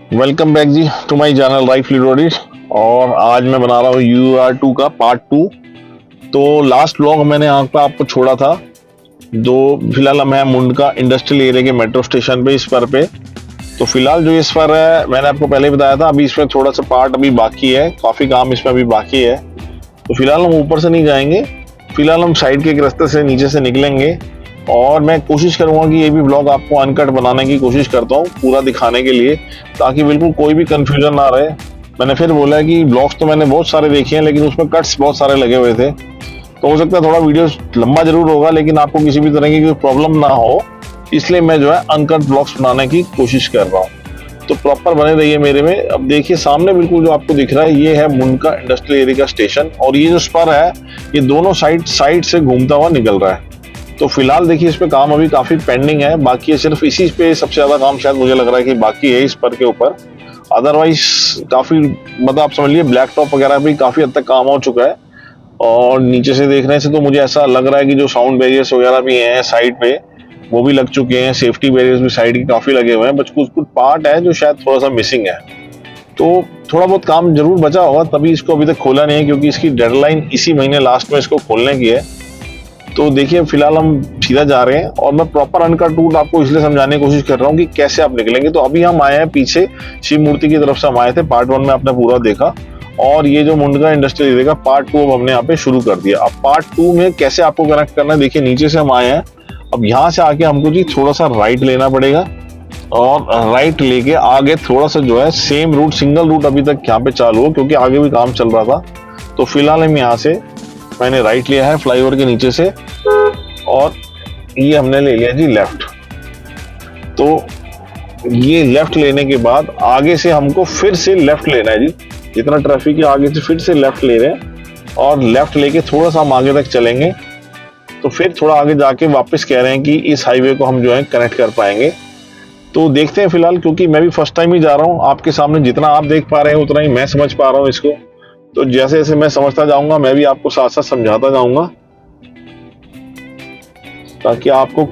Welcome back जी to my channel राइट फ्लूडिड। और आज मैं बना रहा हूँ UR2 का पार्ट 2। तो लास्ट व्लॉग मैंने आपको छोड़ा था। फिलहाल मैं मुंडका इंडस्ट्रियल एरिया के मेट्रो स्टेशन पे इस पर पे। तो फिलहाल जो इस पर है मैंने आपको पहले बताया था, अभी इसमें थोड़ा सा पार्ट अभी बाकी है, काफ़ी काम इसमें अभी बाकी है। तो फिलहाल हम ऊपर से नहीं जाएंगे, फिलहाल हम साइड के एक रास्ते से नीचे से निकलेंगे। और मैं कोशिश करूंगा कि ये भी ब्लॉग आपको अनकट बनाने की कोशिश करता हूँ, पूरा दिखाने के लिए, ताकि बिल्कुल कोई भी कंफ्यूजन ना रहे। मैंने फिर बोला कि ब्लॉग्स तो मैंने बहुत सारे देखे हैं, लेकिन उसमें कट्स बहुत सारे लगे हुए थे। तो हो सकता है थोड़ा वीडियो लंबा जरूर होगा, लेकिन आपको किसी भी तरह की कोई प्रॉब्लम ना हो, इसलिए मैं जो है अनकट ब्लॉग्स बनाने की कोशिश कर रहा हूँ। तो प्रॉपर बने रहिए मेरे में। अब देखिए सामने बिल्कुल जो आपको दिख रहा है ये है मुंडका इंडस्ट्रियल एरिया का स्टेशन, और ये जो स्पर है ये दोनों साइड से घूमता हुआ निकल रहा है। तो फिलहाल देखिए इस पे काम अभी काफी पेंडिंग है, बाकी है सिर्फ इसी पे सबसे ज्यादा काम शायद मुझे लग रहा है कि बाकी है इस पर के ऊपर। अदरवाइज काफी मतलब आप समझ लीजिए ब्लैक टॉप वगैरह भी काफी हद तक काम हो चुका है। और नीचे से देखने से तो मुझे ऐसा लग रहा है कि जो साउंड बैरियर्स वगैरह भी हैं साइड पे वो भी लग चुके हैं, सेफ्टी बैरियर्स भी साइड के काफी लगे हुए हैं, बस कुछ कुछ पार्ट है जो शायद थोड़ा सा मिसिंग है। तो थोड़ा बहुत काम जरूर बचा होगा, तभी इसको अभी तक खोला नहीं है, क्योंकि इसकी डेडलाइन इसी महीने लास्ट में इसको खोलने की है। तो देखिए फिलहाल हम सीधा जा रहे हैं, और मैं प्रॉपर अनकट रूट आपको इसलिए समझाने की कोशिश कर रहा हूँ कि कैसे आप निकलेंगे। तो अभी हम आए हैं पीछे शिव मूर्ति की तरफ से हम आए थे, पार्ट 1 में आपने पूरा देखा, और ये जो मुंडका इंडस्ट्रियल एरिया का पार्ट 2 अब हमने यहाँ पे शुरू कर दिया। अब पार्ट 2 में कैसे आपको कनेक्ट करना है, देखिए नीचे से हम आए हैं, अब यहाँ से आके हमको जी थोड़ा सा राइट लेना पड़ेगा, और राइट लेके आगे थोड़ा सा जो है सेम रूट, सिंगल रूट अभी तक यहाँ पे चालू हो, क्योंकि आगे भी काम चल रहा था। तो फिलहाल हम यहाँ से मैंने राइट लिया है फ्लाईओवर के नीचे से, और ये हमने ले लिया जी लेफ्ट। तो ये लेफ्ट लेने के बाद आगे से हमको फिर से लेफ्ट लेना है जी, जितना ट्रैफिक है आगे से फिर से लेफ्ट ले रहे हैं, और लेफ्ट लेके थोड़ा सा हम आगे तक चलेंगे। तो फिर थोड़ा आगे जाके वापस कह रहे हैं कि इस हाईवे को हम जो है कनेक्ट कर पाएंगे। तो देखते हैं फिलहाल, क्योंकि मैं भी फर्स्ट टाइम ही जा रहा हूँ आपके सामने, जितना आप देख पा रहे हैं उतना ही मैं समझ पा रहा हूँ इसको। तो जैसे जैसे मैं समझता जाऊंगा मैं भी आपको साथ साथ समझाता जाऊंगा, ताकि आपको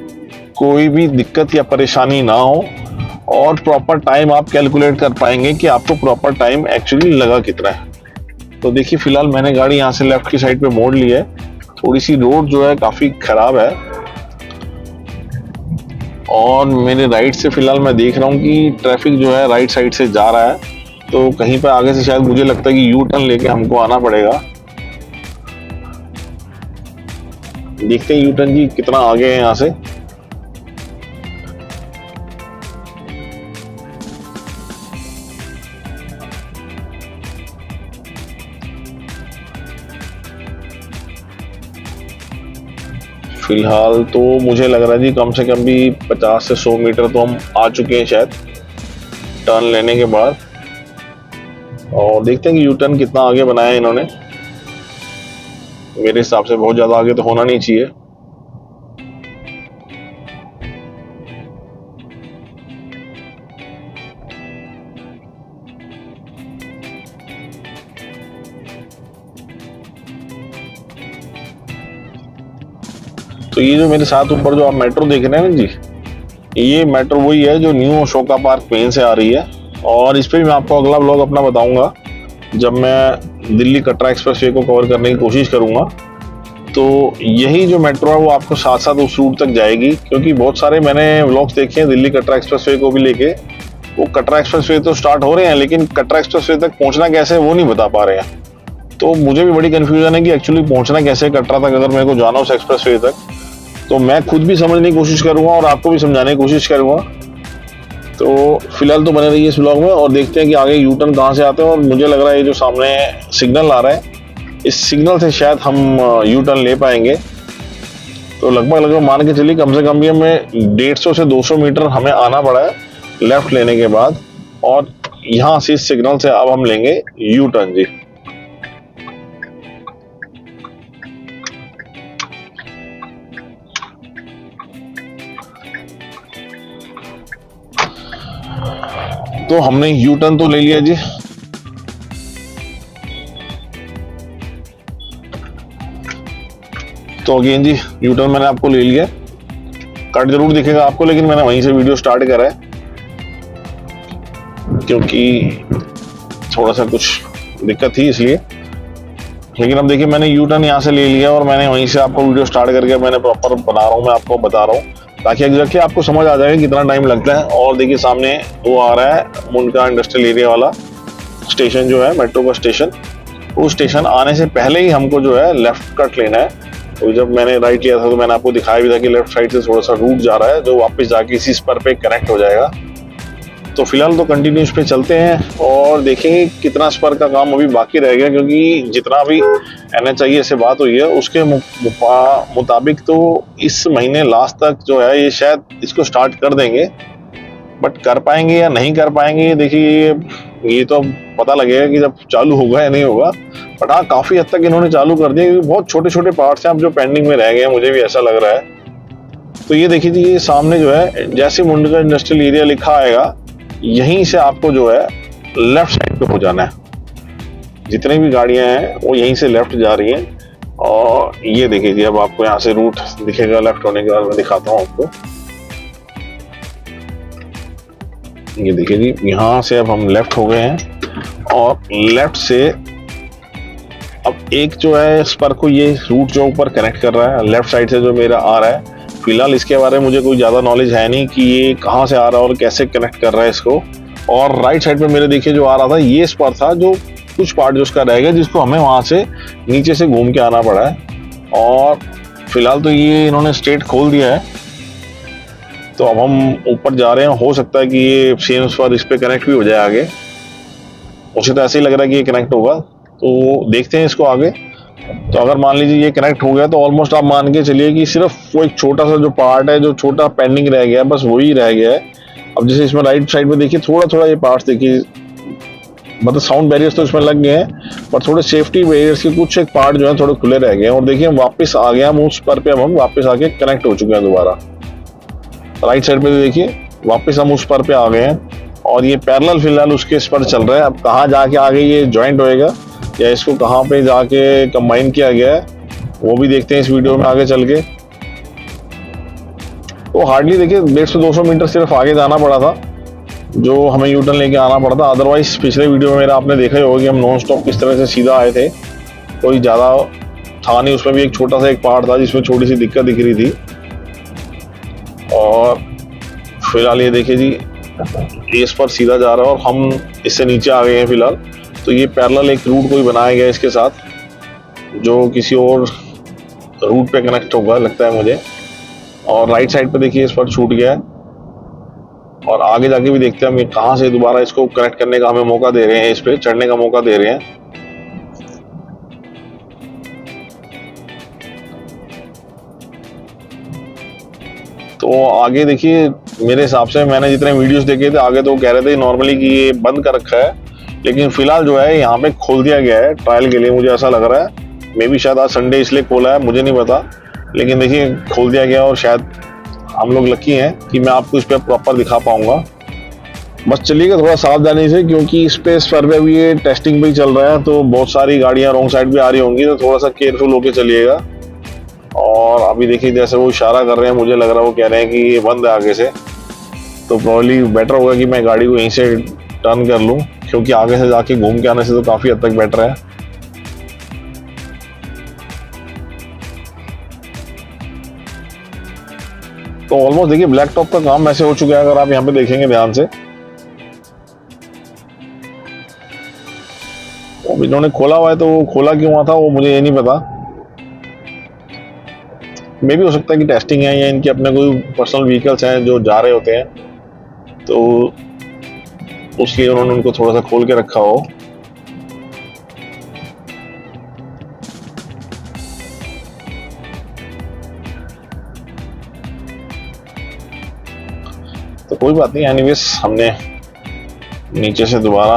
कोई भी दिक्कत या परेशानी ना हो, और प्रॉपर टाइम आप कैलकुलेट कर पाएंगे कि आपको प्रॉपर टाइम एक्चुअली लगा कितना है। तो देखिए फिलहाल मैंने गाड़ी यहाँ से लेफ्ट की साइड पे मोड़ ली है। थोड़ी सी रोड जो है काफी खराब है, और मेरे राइट से फिलहाल मैं देख रहा हूँ कि ट्रैफिक जो है राइट साइड से जा रहा है। तो कहीं पर आगे से शायद मुझे लगता है कि यू टर्न लेके हमको आना पड़ेगा। देखते हैं यू टर्न जी कितना आगे है यहाँ से। फिलहाल तो मुझे लग रहा है जी कम से कम भी 50 से 100 मीटर तो हम आ चुके हैं शायद टर्न लेने के बाद। और देखते हैं कि यू टर्न कितना आगे बनाया है इन्होंने। मेरे हिसाब से बहुत ज्यादा आगे तो होना नहीं चाहिए। तो ये जो मेरे साथ ऊपर जो आप मेट्रो देख रहे हैं ना जी, ये मेट्रो वही है जो न्यू अशोका पार्क पेन से आ रही है। और इस पर भी मैं आपको अगला ब्लॉग अपना बताऊंगा, जब मैं दिल्ली कटरा एक्सप्रेसवे को कवर करने की कोशिश करूंगा। तो यही जो मेट्रो है वो आपको साथ साथ उस रूट तक जाएगी, क्योंकि बहुत सारे मैंने व्लॉग्स देखे हैं दिल्ली कटरा एक्सप्रेसवे को भी लेके। वो कटरा एक्सप्रेसवे तो स्टार्ट हो रहे हैं, लेकिन कटरा एक्सप्रेसवे तक पहुंचना कैसे वो नहीं बता पा रहे हैं। तो मुझे भी बड़ी कंफ्यूजन है कि एक्चुअली पहुंचना कैसे कटरा तक, अगर मेरे को जाना उस एक्सप्रेसवे तक। तो मैं खुद भी समझने की कोशिश करूंगा और आपको भी समझाने की कोशिश करूंगा। तो फिलहाल तो बने रहिए इस ब्लॉग में, और देखते हैं कि आगे यू टर्न कहाँ से आते हैं। और मुझे लग रहा है ये जो सामने सिग्नल आ रहा है, इस सिग्नल से शायद हम यू टर्न ले पाएंगे। तो लगभग मान के चलिए कम से कम भी हमें 150 से 200 मीटर हमें आना पड़ा है लेफ्ट लेने के बाद, और यहाँ से इस सिग्नल से अब हम लेंगे यू टर्न जी। तो हमने यू टर्न तो ले लिया जी। तो अगेन जी यू टर्न मैंने आपको ले लिया, कट जरूर दिखेगा आपको, लेकिन मैंने वहीं से वीडियो स्टार्ट करा है। क्योंकि थोड़ा सा कुछ दिक्कत थी इसलिए। लेकिन अब देखिए मैंने यू टर्न यहाँ से ले लिया और मैंने वहीं से आपको वीडियो स्टार्ट करके मैंने प्रॉपर बना रहा हूँ, मैं आपको बता रहा हूँ ताकि एग्जैक्टली आपको समझ आ जाए कितना टाइम लगता है। और देखिए सामने वो आ रहा है मुंडका इंडस्ट्रियल एरिया वाला स्टेशन जो है, मेट्रो का स्टेशन। उस स्टेशन आने से पहले ही हमको जो है लेफ्ट कट लेना है। तो जब मैंने राइट लिया था तो मैंने आपको दिखाया भी था कि लेफ्ट साइड से थोड़ा सा रूट जा रहा है जो वापस जाके इसी स्पर पे कनेक्ट हो जाएगा। तो फिलहाल तो कंटिन्यूस पे चलते हैं और देखेंगे कितना स्पर का काम अभी बाकी रह गया, क्योंकि जितना भी NHAI से बात हुई है उसके मुताबिक तो इस महीने लास्ट तक जो है ये शायद इसको स्टार्ट कर देंगे। बट कर पाएंगे या नहीं कर पाएंगे देखिए ये तो पता लगेगा कि जब चालू होगा या नहीं होगा। बट हाँ, काफी हद तक इन्होंने चालू कर दिया क्योंकि बहुत छोटे छोटे पार्ट्स हैं अब जो पेंडिंग में रह गए हैं, मुझे भी ऐसा लग रहा है। तो ये देखिए ये सामने जो है जैसे मुंडका इंडस्ट्रियल एरिया लिखा आएगा यहीं से आपको जो है लेफ्ट साइड पे हो जाना है। जितनी भी गाड़ियां हैं वो यहीं से लेफ्ट जा रही हैं। और ये देखिए जी अब आपको यहाँ से रूट दिखेगा लेफ्ट होने के बाद, मैं दिखाता हूँ आपको। ये देखिए जी यहाँ से अब हम लेफ्ट हो गए हैं और लेफ्ट से अब एक जो है स्पर को ये रूट जो ऊपर कनेक्ट कर रहा है लेफ्ट साइड से जो मेरा आ रहा है। फिलहाल इसके बारे में मुझे कोई ज़्यादा नॉलेज है नहीं कि ये कहाँ से आ रहा है और कैसे कनेक्ट कर रहा है इसको। और राइट साइड पे मेरे देखिए जो आ रहा था ये स्पर था जो कुछ पार्ट जो उसका रह गया जिसको हमें वहाँ से नीचे से घूम के आना पड़ा है। और फिलहाल तो ये इन्होंने स्ट्रेट खोल दिया है तो अब हम ऊपर जा रहे हैं। हो सकता है कि ये सेम स्पर इस पे कनेक्ट भी हो जाए आगे, मुझे तो ऐसे ही लग रहा है कि ये कनेक्ट होगा। तो देखते हैं इसको आगे। तो अगर मान लीजिए ये कनेक्ट हो गया तो ऑलमोस्ट आप मान के चलिए कि सिर्फ वो एक छोटा सा जो पार्ट है जो छोटा पेंडिंग रह गया है बस वही रह गया है। अब जैसे इसमें राइट साइड में देखिए थोड़ा थोड़ा ये पार्ट्स देखिए, मतलब साउंड बैरियर्स तो इसमें लग गए हैं पर थोड़े सेफ्टी बैरियर्स के कुछ एक पार्ट जो है थोड़े खुले रह गए हैं। और देखिए हम वापस आ गए, हम उस पर पे हम वापस आके कनेक्ट हो चुके हैं दोबारा। राइट साइड पे देखिए वापस हम उस पर पे आ गए हैं और ये पैरेलल फिलहाल उसके इस पर चल रहा है। अब कहाँ जाके आगे ये ज्वाइंट होएगा या इसको कहाँ पे जाके कंबाइन किया गया है वो भी देखते हैं इस वीडियो में आगे चल के। तो हार्डली देखिए 150 से 200 मीटर सिर्फ आगे जाना पड़ा था जो हमें यू टर्न लेके आना पड़ा था। अदरवाइज पिछले वीडियो में मेरा आपने देखा ही होगा कि हम नॉन स्टॉप किस तरह से सीधा आए थे, कोई ज़्यादा था नहीं। उसमें भी एक छोटा सा एक पार्ट था जिसमें छोटी सी दिक्कत दिख रही थी। और फिलहाल ये देखिए जी इस पर सीधा जा रहा है और हम इससे नीचे आ गए हैं फिलहाल। तो ये पैरेलल एक रूट कोई बनाया गया इसके साथ जो किसी और रूट पे कनेक्ट होगा लगता है मुझे। और राइट साइड पे देखिए इस पर छूट गया है और आगे जाके भी देखते हैं हम ये कहाँ से दोबारा इसको कनेक्ट करने का हमें मौका दे रहे हैं, इस पे चढ़ने का मौका दे रहे हैं। तो आगे देखिए मेरे हिसाब से मैंने जितने वीडियोस देखे थे आगे तो कह रहे थे नॉर्मली कि ये बंद कर रखा है, लेकिन फिलहाल जो है यहाँ पे खोल दिया गया है ट्रायल के लिए, मुझे ऐसा लग रहा है। मे बी शायद आज संडे इसलिए खोला है, मुझे नहीं पता, लेकिन देखिए खोल दिया गया और शायद हम लोग लकी हैं कि मैं आपको इस पर प्रॉपर दिखा पाऊंगा। बस चलिएगा थोड़ा सावधानी से क्योंकि इस पे पर भी ये टेस्टिंग पे ही चल रहा है तो बहुत सारी गाड़ियाँ रॉन्ग साइड पे आ रही होंगी, तो थोड़ा सा केयरफुल होके चलिएगा। और अभी देखिए जैसे वो इशारा कर रहे हैं, मुझे लग रहा है वो कह रहे हैं कि ये बंद है आगे से, तो प्रॉब्ली बेटर होगा कि मैं गाड़ी को यहीं से टर्न कर लूँ क्योंकि आगे से जाके घूम के आने से तो काफ़ी हद तक बेटर है। तो ऑलमोस्ट देखिए ब्लैक टॉप का काम वैसे हो चुका है अगर आप यहाँ पे देखेंगे ध्यान से। वो इन्होंने खोला हुआ है तो वो खोला क्यों हुआ था वो मुझे ये नहीं पता। मे भी हो सकता है कि टेस्टिंग है या इनके अपने कोई पर्सनल व्हीकल्स हैं जो जा रहे होते हैं तो उसलिए उन्होंने उनको थोड़ा सा खोल के रखा हो। तो कोई बात नहीं, एनीवेज हमने नीचे से दोबारा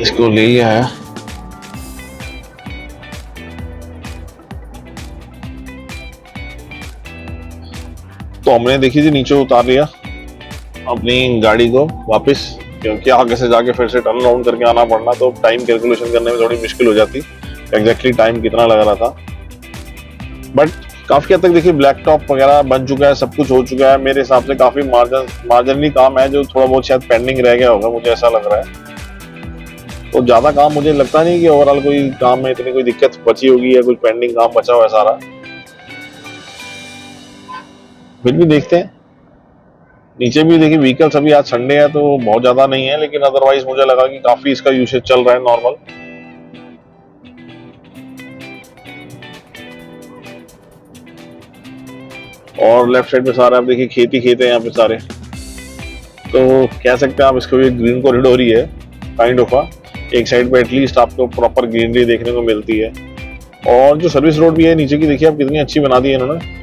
इसको ले लिया है। तो हमने देखिए जी नीचे उतार लिया अपनी गाड़ी को वापस, क्योंकि आगे से जाके फिर से टर्न राउंड करके आना पड़ना तो टाइम कैलकुलेशन करने में थोड़ी मुश्किल हो जाती एग्जैक्टली टाइम कितना लग रहा था। बट काफी हद तक देखिए ब्लैक टॉप वगैरह बन चुका है, सब कुछ हो चुका है। मेरे हिसाब से काफी मार्जिनली काम है जो थोड़ा बहुत शायद पेंडिंग रह गया होगा, मुझे ऐसा लग रहा है। तो ज्यादा काम मुझे लगता नहीं कि ओवरऑल कोई काम में इतनी कोई दिक्कत बची होगी या कुछ पेंडिंग काम बचा हुआ है सारा। फिर भी देखते हैं। नीचे भी देखिए व्हीकल्स, अभी आज संडे है तो बहुत ज्यादा नहीं है, लेकिन अदरवाइज मुझे लगा कि काफी इसका यूसेज चल रहा है नॉर्मल। और लेफ्ट साइड में सारे आप देखिए खेती खेत है यहाँ पे सारे, तो कह सकते हैं आप इसको भी ग्रीन कॉरिडोर ही है काइंड ऑफ। एक साइड पे एटलीस्ट आपको प्रॉपर ग्रीनरी देखने को मिलती है। और जो सर्विस रोड भी है नीचे की, देखिए आप कितनी अच्छी बना दी है इन्होंने,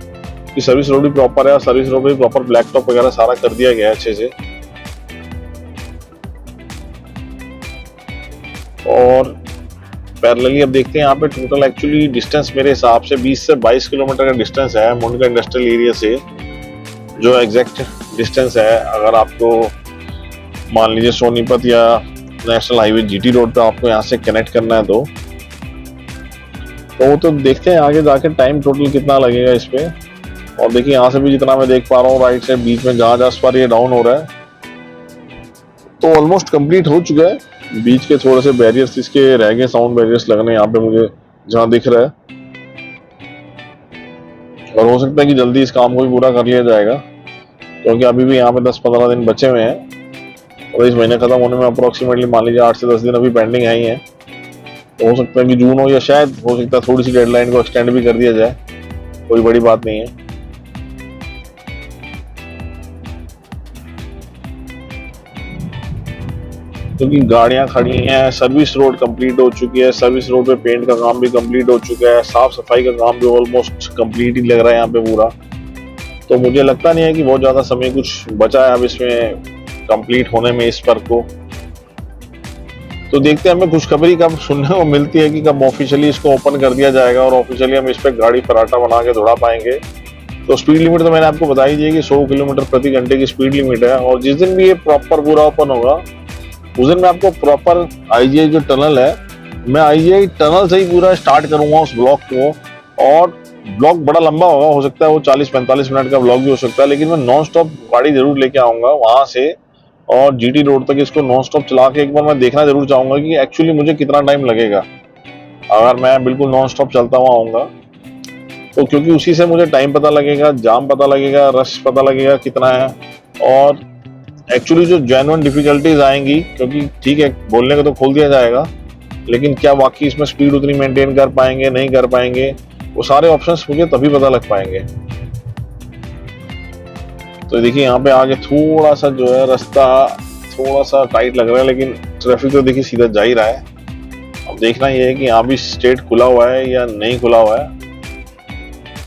कि सर्विस रोड भी प्रॉपर है और सर्विस रोड भी प्रॉपर ब्लैक टॉप वगैरह सारा कर दिया गया है अच्छे से। और पैरेलली अब देखते हैं यहाँ पे टोटल एक्चुअली डिस्टेंस मेरे हिसाब से 20 से 22 किलोमीटर का डिस्टेंस है मुंडका इंडस्ट्रियल एरिया से। जो एग्जैक्ट डिस्टेंस है, अगर आपको मान लीजिए सोनीपत या नेशनल हाईवे जीटी रोड पे आपको यहाँ से कनेक्ट करना है तो वो तो देखते हैं आगे जाके टाइम टोटल कितना लगेगा इस पे। और देखिए यहाँ से भी जितना मैं देख पा रहा हूँ राइट से बीच में जहां पर ये डाउन हो रहा है तो ऑलमोस्ट कंप्लीट हो चुका है। बीच के थोड़े से बैरियर्स इसके रह गए, साउंड बैरियर्स लगने यहाँ पे मुझे जहां दिख रहा है। और हो सकता है कि जल्दी इस काम को भी पूरा कर लिया जाएगा, क्योंकि अभी भी यहाँ पे 10-15 दिन बचे हुए हैं और इस महीने खत्म होने में अप्रोक्सीमेटली मान लीजिए 8 से 10 दिन अभी पेंडिंग है ही है। तो हो सकता है कि जून हो या शायद हो सकता है थोड़ी सी डेडलाइन को एक्सटेंड भी कर दिया जाए, कोई बड़ी बात नहीं है। क्योंकि गाड़ियां खड़ी हैं, सर्विस रोड कंप्लीट हो चुकी है, सर्विस रोड पे पेंट का काम भी कंप्लीट हो चुका है, साफ सफाई का काम भी ऑलमोस्ट कंप्लीट ही लग रहा है यहाँ पे पूरा। तो मुझे लगता नहीं है कि बहुत ज्यादा समय कुछ बचा है अब इसमें कंप्लीट होने में इस वर्क को। तो देखते हैं हमें खुशखबरी कब सुनने को मिलती है कि कब ऑफिशियली इसको ओपन कर दिया जाएगा और ऑफिशियली हम इस पर गाड़ी पराठा बना के दौड़ा पाएंगे। तो स्पीड लिमिट तो मैंने आपको बताई दी है कि 100 किलोमीटर प्रति घंटे की स्पीड लिमिट है। और जिस दिन भी ये प्रॉपर पूरा ओपन होगा उस दिन मैं आपको प्रॉपर आईजीआई जो टनल है, मैं आईजीआई टनल से ही पूरा स्टार्ट करूंगा उस ब्लॉक को। और ब्लॉक बड़ा लंबा होगा, हो सकता है वो 40-45 मिनट का ब्लॉक भी हो सकता है, लेकिन मैं नॉन स्टॉप गाड़ी जरूर लेके आऊंगा वहां से और जीटी रोड तक इसको नॉन स्टॉप चला के एक बार मैं देखना जरूर चाहूंगा कि एक्चुअली मुझे कितना टाइम लगेगा अगर मैं बिल्कुल नॉन स्टॉप चलता हुआ आऊंगा। तो क्योंकि उसी से मुझे टाइम पता लगेगा, जाम पता लगेगा, रश पता लगेगा कितना है, और एक्चुअली जो जेन्युइन डिफिकल्टीज आएंगी, क्योंकि ठीक है बोलने को तो खोल दिया जाएगा लेकिन क्या वाकई इसमें स्पीड उतनी मेंटेन कर पाएंगे नहीं कर पाएंगे, वो सारे ऑप्शंस मुझे तभी पता लग पाएंगे। तो देखिए यहाँ पे आगे थोड़ा सा जो है रास्ता थोड़ा सा टाइट लग रहा है, लेकिन ट्रैफिक तो देखिए सीधा जा ही रहा है। अब देखना ये है कि यहाँ भी स्ट्रेट खुला हुआ है या नहीं खुला हुआ है,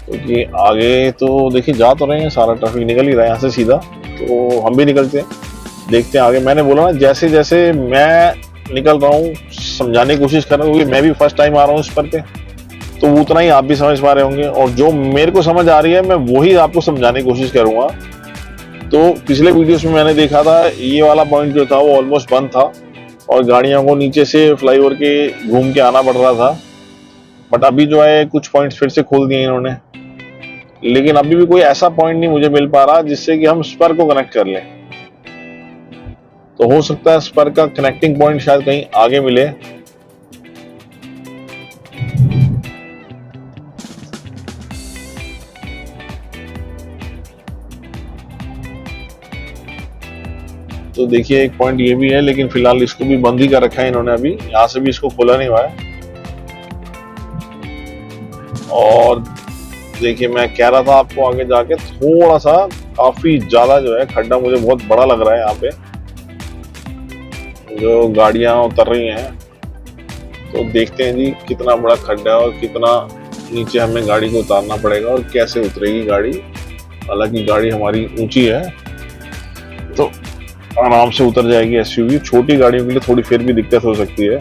क्योंकि आगे तो देखिए जा तो रहे हैं, सारा ट्रैफिक निकल ही रहा है यहाँ से सीधा, तो हम भी निकलते हैं देखते हैं आगे। मैंने बोला ना जैसे जैसे मैं निकल रहा हूँ समझाने की कोशिश कर रहा हूँ, क्योंकि मैं भी फर्स्ट टाइम आ रहा हूँ इस पर पे, तो उतना ही आप भी समझ पा रहे होंगे और जो मेरे को समझ आ रही है मैं वही आपको समझाने की कोशिश करूंगा। तो पिछले वीडियोस में मैंने देखा था ये वाला पॉइंट जो था वो ऑलमोस्ट बंद था और गाड़ियों को नीचे से फ्लाईओवर के घूम के आना पड़ रहा था, बट अभी जो है कुछ पॉइंट्स फिर से खोल दिए इन्होंने, लेकिन अभी भी कोई ऐसा पॉइंट नहीं मुझे मिल पा रहा जिससे कि हम स्पर को कनेक्ट कर लें। तो हो सकता है स्पर का कनेक्टिंग पॉइंट शायद कहीं आगे मिले। तो देखिए एक पॉइंट ये भी है, लेकिन फिलहाल इसको भी बंद ही कर रखा है इन्होंने, अभी यहाँ से भी इसको खोला नहीं हुआ है। और देखिए मैं कह रहा था आपको आगे जाके थोड़ा सा काफी ज्यादा जो है खड्डा मुझे बहुत बड़ा लग रहा है यहाँ पे, जो गाड़ियां उतर रही हैं। तो देखते हैं जी कितना बड़ा खड्डा है और कितना नीचे हमें गाड़ी को उतारना पड़ेगा और कैसे उतरेगी गाड़ी। हालांकि गाड़ी हमारी ऊंची है तो आराम से उतर जाएगी एसयूवी, छोटी गाड़ियों के लिए थोड़ी फिर भी दिक्कत हो सकती है।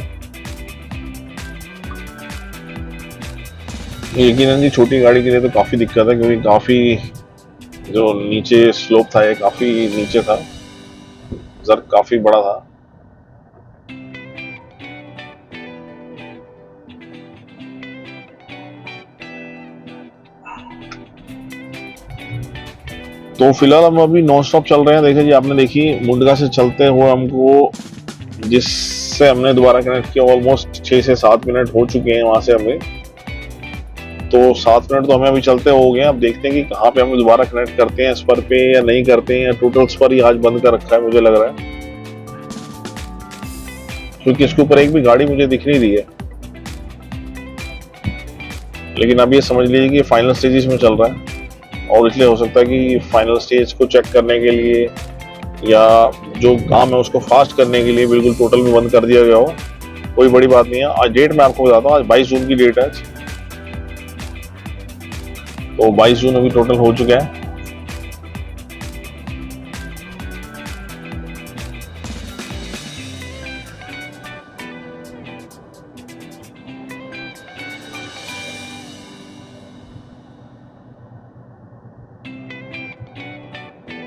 यकीनन जी छोटी गाड़ी के लिए तो काफी दिक्कत है, क्योंकि काफी जो नीचे स्लोप था ये काफी नीचे था, जर काफी बड़ा था। तो फिलहाल हम अभी नॉन स्टॉप चल रहे हैं। देखिए जी, आपने देखी मुंडका से चलते हुए हमको जिससे हमने दोबारा कनेक्ट किया ऑलमोस्ट 6 से 7 मिनट हो चुके हैं वहां से हमें। तो 7 मिनट तो हमें अभी चलते हो गए हैं। अब देखते हैं कि कहाँ पे हमें दोबारा कनेक्ट करते हैं, स्पर पे या नहीं करते हैं। टोटल स्पर ही आज बंद कर रखा है मुझे लग रहा है, क्योंकि इसके ऊपर एक भी गाड़ी मुझे दिख नहीं रही है। लेकिन अब ये समझ लीजिए कि फाइनल स्टेजेस में चल रहा है, और इसलिए हो सकता है कि फाइनल स्टेज को चेक करने के लिए या जो काम है उसको फास्ट करने के लिए बिल्कुल टोटल में बंद कर दिया गया हो। कोई बड़ी बात नहीं है। आज डेट मैं आपको बताता हूँ, आज 22 जून की डेट है। तो 22 जून अभी टोटल हो चुका है।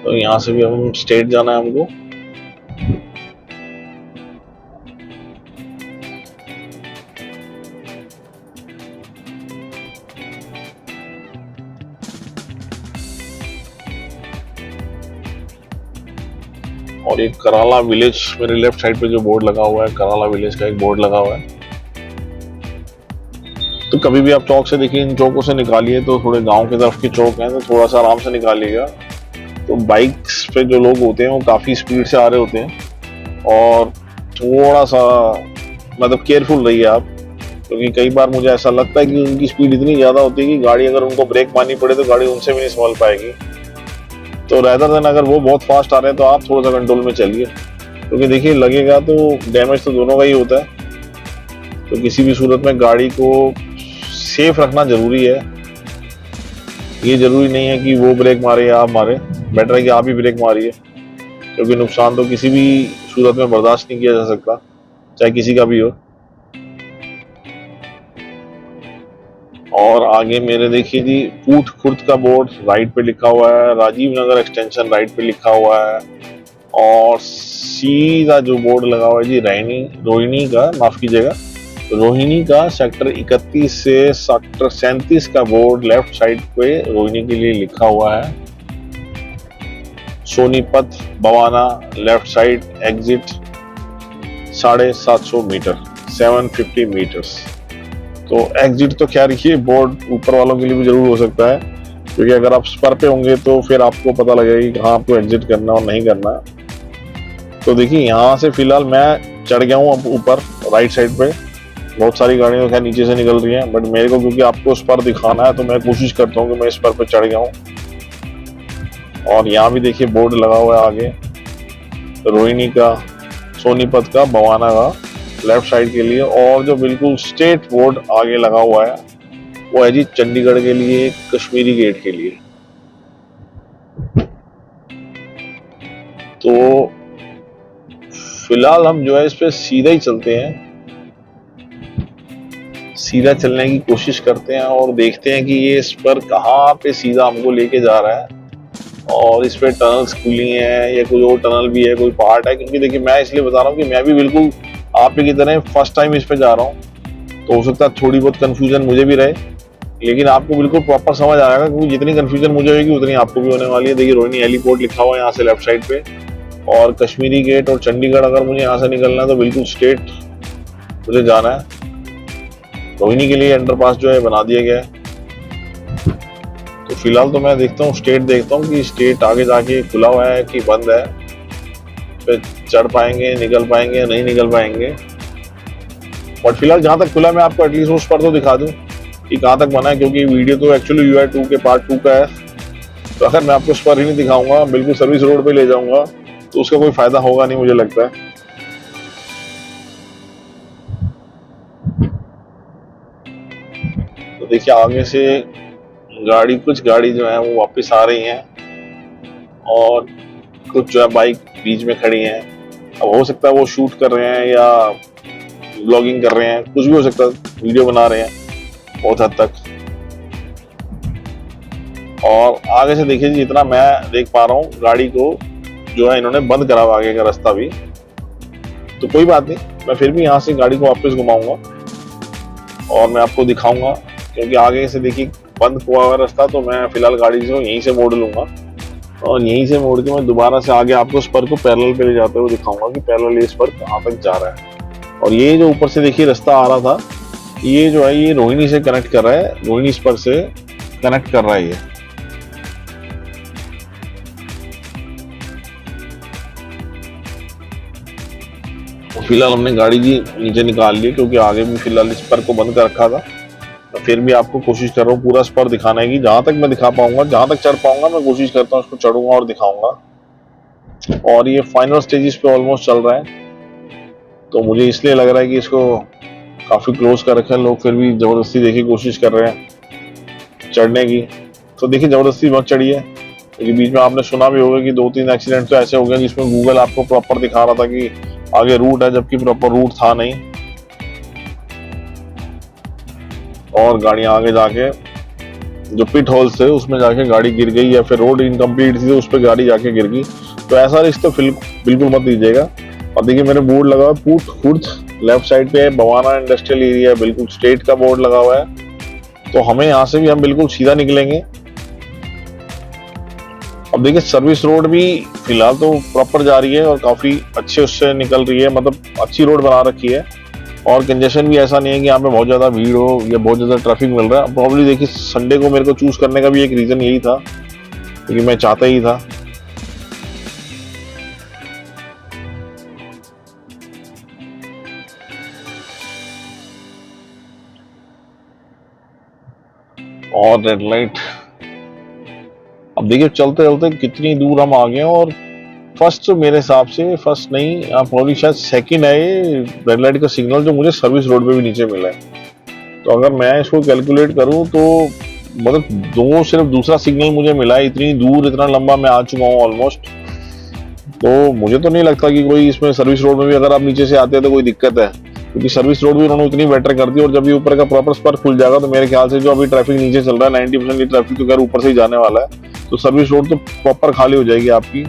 तो यहाँ से भी हम स्टेट जाना है हमको। और एक कराला विलेज मेरे लेफ्ट साइड पे जो बोर्ड लगा हुआ है, कराला विलेज का एक बोर्ड लगा हुआ है। तो कभी भी आप चौक से देखिए, इन चौकों से निकालिए तो थोड़े गांव की तरफ के चौक हैं, तो थोड़ा सा आराम से निकालिएगा। तो बाइक्स पे जो लोग होते हैं वो काफ़ी स्पीड से आ रहे होते हैं, और थोड़ा सा मतलब केयरफुल रहिए आप, क्योंकि कई बार मुझे ऐसा लगता है कि उनकी स्पीड इतनी ज़्यादा होती है कि गाड़ी अगर उनको ब्रेक मारनी पड़े तो गाड़ी उनसे भी नहीं संभल पाएगी। तो रेदर देन अगर वो बहुत फास्ट आ रहे हैं तो आप थोड़ा सा कंट्रोल में चलिए, क्योंकि देखिए लगेगा तो डैमेज तो दोनों का ही होता है। तो किसी भी सूरत में गाड़ी को सेफ रखना जरूरी है। ये जरूरी नहीं है कि वो ब्रेक मारे या आप मारे, बेटर है कि आप ही ब्रेक मारिए, क्योंकि नुकसान तो किसी भी सूरत में बर्दाश्त नहीं किया जा सकता, चाहे किसी का भी हो। और आगे मेरे देखिए जी, पूट खुर्द का बोर्ड राइट पे लिखा हुआ है, राजीव नगर एक्सटेंशन राइट पे लिखा हुआ है। और सीधा जो बोर्ड लगा हुआ है जी, रोहिणी का, माफ कीजिएगा, रोहिणी का सेक्टर 31 से सेक्टर 37 का बोर्ड लेफ्ट साइड पे रोहिणी के लिए लिखा हुआ है। Sonipat Bawana left side exit 750 metre, 750 metres. तो एग्जिट तो खैर ये बोर्ड ऊपर वालों के लिए भी जरूर हो सकता है, क्योंकि अगर आप स्पर पे होंगे तो फिर आपको पता लगेगा कि कहाँ आपको एग्जिट करना और नहीं करना। तो देखिए यहाँ से फिलहाल मैं चढ़ गया हूँ अब ऊपर राइट साइड पे। बहुत सारी गाड़ियां खैर नीचे से निकल रही हैं, बट मेरे को क्योंकि आपको स्पर दिखाना है तो मैं कोशिश करता हूँ कि मैं इस पर चढ़ गया हूँ। और यहाँ भी देखिए बोर्ड लगा हुआ है आगे, रोहिणी का, सोनीपत का, बवाना का लेफ्ट साइड के लिए। और जो बिल्कुल स्ट्रेट बोर्ड आगे लगा हुआ है वो है जी चंडीगढ़ के लिए, कश्मीरी गेट के लिए। तो फिलहाल हम जो है इस पे सीधा ही चलते हैं, सीधा चलने की कोशिश करते हैं और देखते हैं कि ये इस पर कहाँ पे सीधा हमको लेके जा रहा है, और इस पे टनल्स खुली हैं या कोई और टनल भी है, कोई पार्ट है। क्योंकि देखिए मैं इसलिए बता रहा हूँ कि मैं भी बिल्कुल आप ही की तरह फर्स्ट टाइम इस पे जा रहा हूँ, तो हो सकता है थोड़ी बहुत कंफ्यूजन मुझे भी रहे, लेकिन आपको बिल्कुल प्रॉपर समझ आएगा, क्योंकि जितनी कंफ्यूजन मुझे होगी उतनी आपको भी होने वाली है। देखिए रोहिणी हेलीपोर्ट लिखा हुआ है यहाँ से लेफ्ट साइड पे, और कश्मीरी गेट और चंडीगढ़ अगर मुझे यहाँ से निकलना है तो बिल्कुल स्ट्रेट मुझे जाना है। रोहिणी के लिए अंडरपास जो है बना दिया गया है। तो फिलहाल तो मैं देखता हूँ, स्टेट देखता हूँ कि स्टेट आगे जाके खुला हुआ है कि बंद है, फिर चढ़ पाएंगे, निकल पाएंगे, नहीं निकल पाएंगे। बट फिलहाल जहाँ तक खुला मैं आपको एटलीस्ट उस पर तो दिखा दूँ कि कहाँ तक बना है, क्योंकि वीडियो तो एक्चुअली UI 2 के पार्ट 2 का है। तो अगर मैं आपको उस पर ही नहीं दिखाऊंगा, बिल्कुल सर्विस रोड पे ले जाऊंगा, तो उसका कोई फायदा होगा नहीं मुझे लगता है। तो देखिए आगे से कुछ गाड़ी जो है वो वापस आ रही हैं, और कुछ जो है बाइक बीच में खड़ी हैं। अब हो सकता है वो शूट कर रहे हैं या ब्लॉगिंग कर रहे हैं, कुछ भी हो सकता है, वीडियो बना रहे हैं बहुत हद तक। और आगे से देखिए जितना मैं देख पा रहा हूँ गाड़ी को जो है इन्होंने बंद करा हुआ आगे का रास्ता भी। तो कोई बात नहीं, मैं फिर भी यहाँ से गाड़ी को वापस घुमाऊंगा और मैं आपको दिखाऊंगा, क्योंकि आगे से देखिए बंद हुआ हुआ रास्ता, तो मैं फिलहाल गाड़ी जो यहीं से मोड़ लूंगा और यहीं से मोड़ के मैं दोबारा से आगे आपको स्पर को पैरेलल पे ले जाते हुए दिखाऊंगा कि पैरेलल ये स्पर कहाँ तक जा रहा है। और ये जो ऊपर से देखिए रास्ता आ रहा था, ये जो है ये रोहिणी से कनेक्ट कर रहा है, रोहिणी स्पर से कनेक्ट कर रहा है ये। फिलहाल हमने गाड़ी जी नीचे निकाल ली क्योंकि आगे भी फिलहाल स्पर को बंद कर रखा था। तो फिर भी आपको कोशिश कर रहा हूँ पूरा स्पर दिखाने की, जहां तक मैं दिखा पाऊंगा, जहां तक चढ़ पाऊंगा मैं कोशिश करता हूँ उसको चढ़ूंगा और दिखाऊंगा। और ये फाइनल स्टेजेस पे ऑलमोस्ट चल रहा है, तो मुझे इसलिए लग रहा है कि इसको काफी क्लोज कर रखे हैं लोग, फिर भी जबरदस्ती देखिए कोशिश कर रहे हैं चढ़ने की। तो देखिए जबरदस्ती मत चढ़िए, क्योंकि बीच में आपने सुना भी होगा कि 2-3 एक्सीडेंट तो ऐसे हो गए जिसमें गूगल आपको प्रॉपर दिखा रहा था कि आगे रूट है, जबकि प्रॉपर रूट था नहीं। और गाड़ियां आगे जाके जो पिट होल्स थे उसमें जाके गाड़ी गिर गई, या फिर रोड इनकम्प्लीट थी तो उस पर गाड़ी जाके गिर गई। तो ऐसा रिस्क तो बिल्कुल मत लीजिएगा। और देखिए मेरे बोर्ड लगा हुआ है खुर्द लेफ्ट साइड पे बवाना इंडस्ट्रियल एरिया, बिल्कुल स्ट्रेट का बोर्ड लगा हुआ है। तो हमें यहाँ से भी हम बिल्कुल सीधा निकलेंगे। अब देखिए सर्विस रोड भी फिलहाल तो प्रॉपर जा रही है और काफी अच्छे उससे निकल रही है, मतलब अच्छी रोड बना रखी है। और कंजेशन भी ऐसा नहीं है कि यहाँ पे बहुत ज्यादा भीड़ हो या बहुत ज्यादा ट्रैफिक मिल रहा है। प्रॉब्ली देखिए संडे को मेरे को चूज करने का भी एक रीजन यही था, क्योंकि मैं चाहता ही था। और रेड लाइट, अब देखिए चलते चलते कितनी दूर हम आ गए। और फर्स्ट मेरे हिसाब से, फर्स्ट नहीं प्रॉब्ली शायद सेकंड है ये रेड लाइट का सिग्नल जो मुझे सर्विस रोड पे भी नीचे मिला है। तो अगर मैं इसको कैलकुलेट करूं तो मतलब सिर्फ दूसरा सिग्नल मुझे मिला है, इतनी दूर इतना लंबा मैं आ चुका हूँ ऑलमोस्ट। तो मुझे तो नहीं लगता कि कोई इसमें सर्विस रोड में भी अगर आप नीचे से आते हैं तो कोई दिक्कत है, क्योंकि सर्विस रोड भी उन्होंने इतनी बेटर कर दी। और जब ये ऊपर का प्रॉपर स्पर खुल जाएगा तो मेरे ख्याल से जो अभी ट्रैफिक नीचे चल रहा है 90% ट्रैफिक तो खैर ऊपर से ही जाने वाला है, तो सर्विस रोड तो प्रॉपर खाली हो जाएगी आपकी।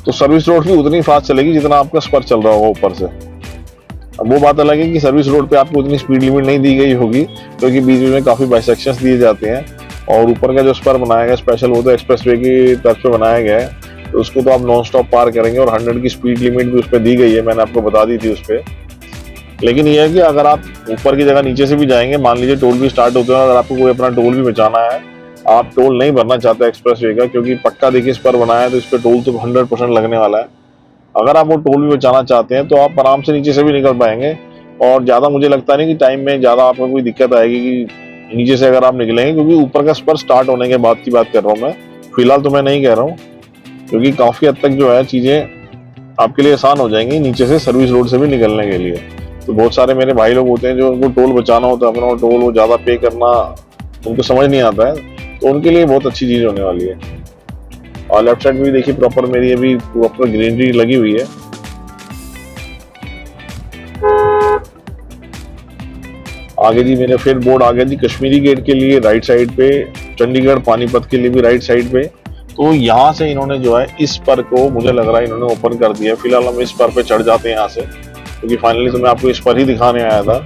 तो सर्विस रोड भी उतनी फास्ट चलेगी जितना आपका स्पर चल रहा होगा ऊपर से। अब वो बात अलग है कि सर्विस रोड पे आपको उतनी स्पीड लिमिट नहीं दी गई होगी, क्योंकि बीच में काफी बाइसेक्शंस दिए जाते हैं। और ऊपर का जो स्पर बनाया गया स्पेशल, वो तो एक्सप्रेसवे की तरफ से बनाया गया है, तो उसको तो आप नॉन स्टॉप पार करेंगे। और 100 की स्पीड लिमिट भी उस पर दी गई है, मैंने आपको बता दी थी उस पर। लेकिन यह है कि अगर आप ऊपर की जगह नीचे से भी जाएंगे, मान लीजिए टोल भी स्टार्ट होते हैं, अगर आपको कोई अपना टोल भी बचाना है, आप टोल नहीं भरना चाहते एक्सप्रेसवे का, क्योंकि पक्का देखिए इस पर बनाया है तो इस पर टोल तो 100% लगने वाला है। अगर आप वो टोल भी बचाना चाहते हैं तो आप आराम से नीचे से भी निकल पाएंगे। और ज्यादा मुझे लगता नहीं कि टाइम में ज्यादा आपको कोई दिक्कत आएगी कि नीचे से अगर आप निकलेंगे, क्योंकि ऊपर का स्पर स्टार्ट होने के बाद की बात कर रहा हूँ मैं, फिलहाल तो मैं नहीं कह रहा हूँ। क्योंकि काफी हद तक जो है चीजें आपके लिए आसान हो जाएंगी नीचे से सर्विस रोड से भी निकलने के लिए। तो बहुत सारे मेरे भाई लोग होते हैं जो उनको टोल बचाना होता है अपना, टोल वो ज्यादा पे करना उनको समझ नहीं आता है, तो उनके लिए बहुत अच्छी चीज होने वाली है। और लेफ्ट साइड भी देखिए प्रॉपर मेरी अभी प्रॉपर ग्रीनरी लगी हुई है। आगे जी मेरे फिर बोर्ड आ गया जी कश्मीरी गेट के लिए राइट साइड पे, चंडीगढ़ पानीपत के लिए भी राइट साइड पे। तो यहाँ से इन्होंने जो है इस पर को मुझे लग रहा है इन्होंने ओपन कर दिया। फिलहाल हम इस पर पे चढ़ जाते हैं यहाँ से, क्योंकि फाइनली तो मैं आपको इस पर ही दिखाने आया था।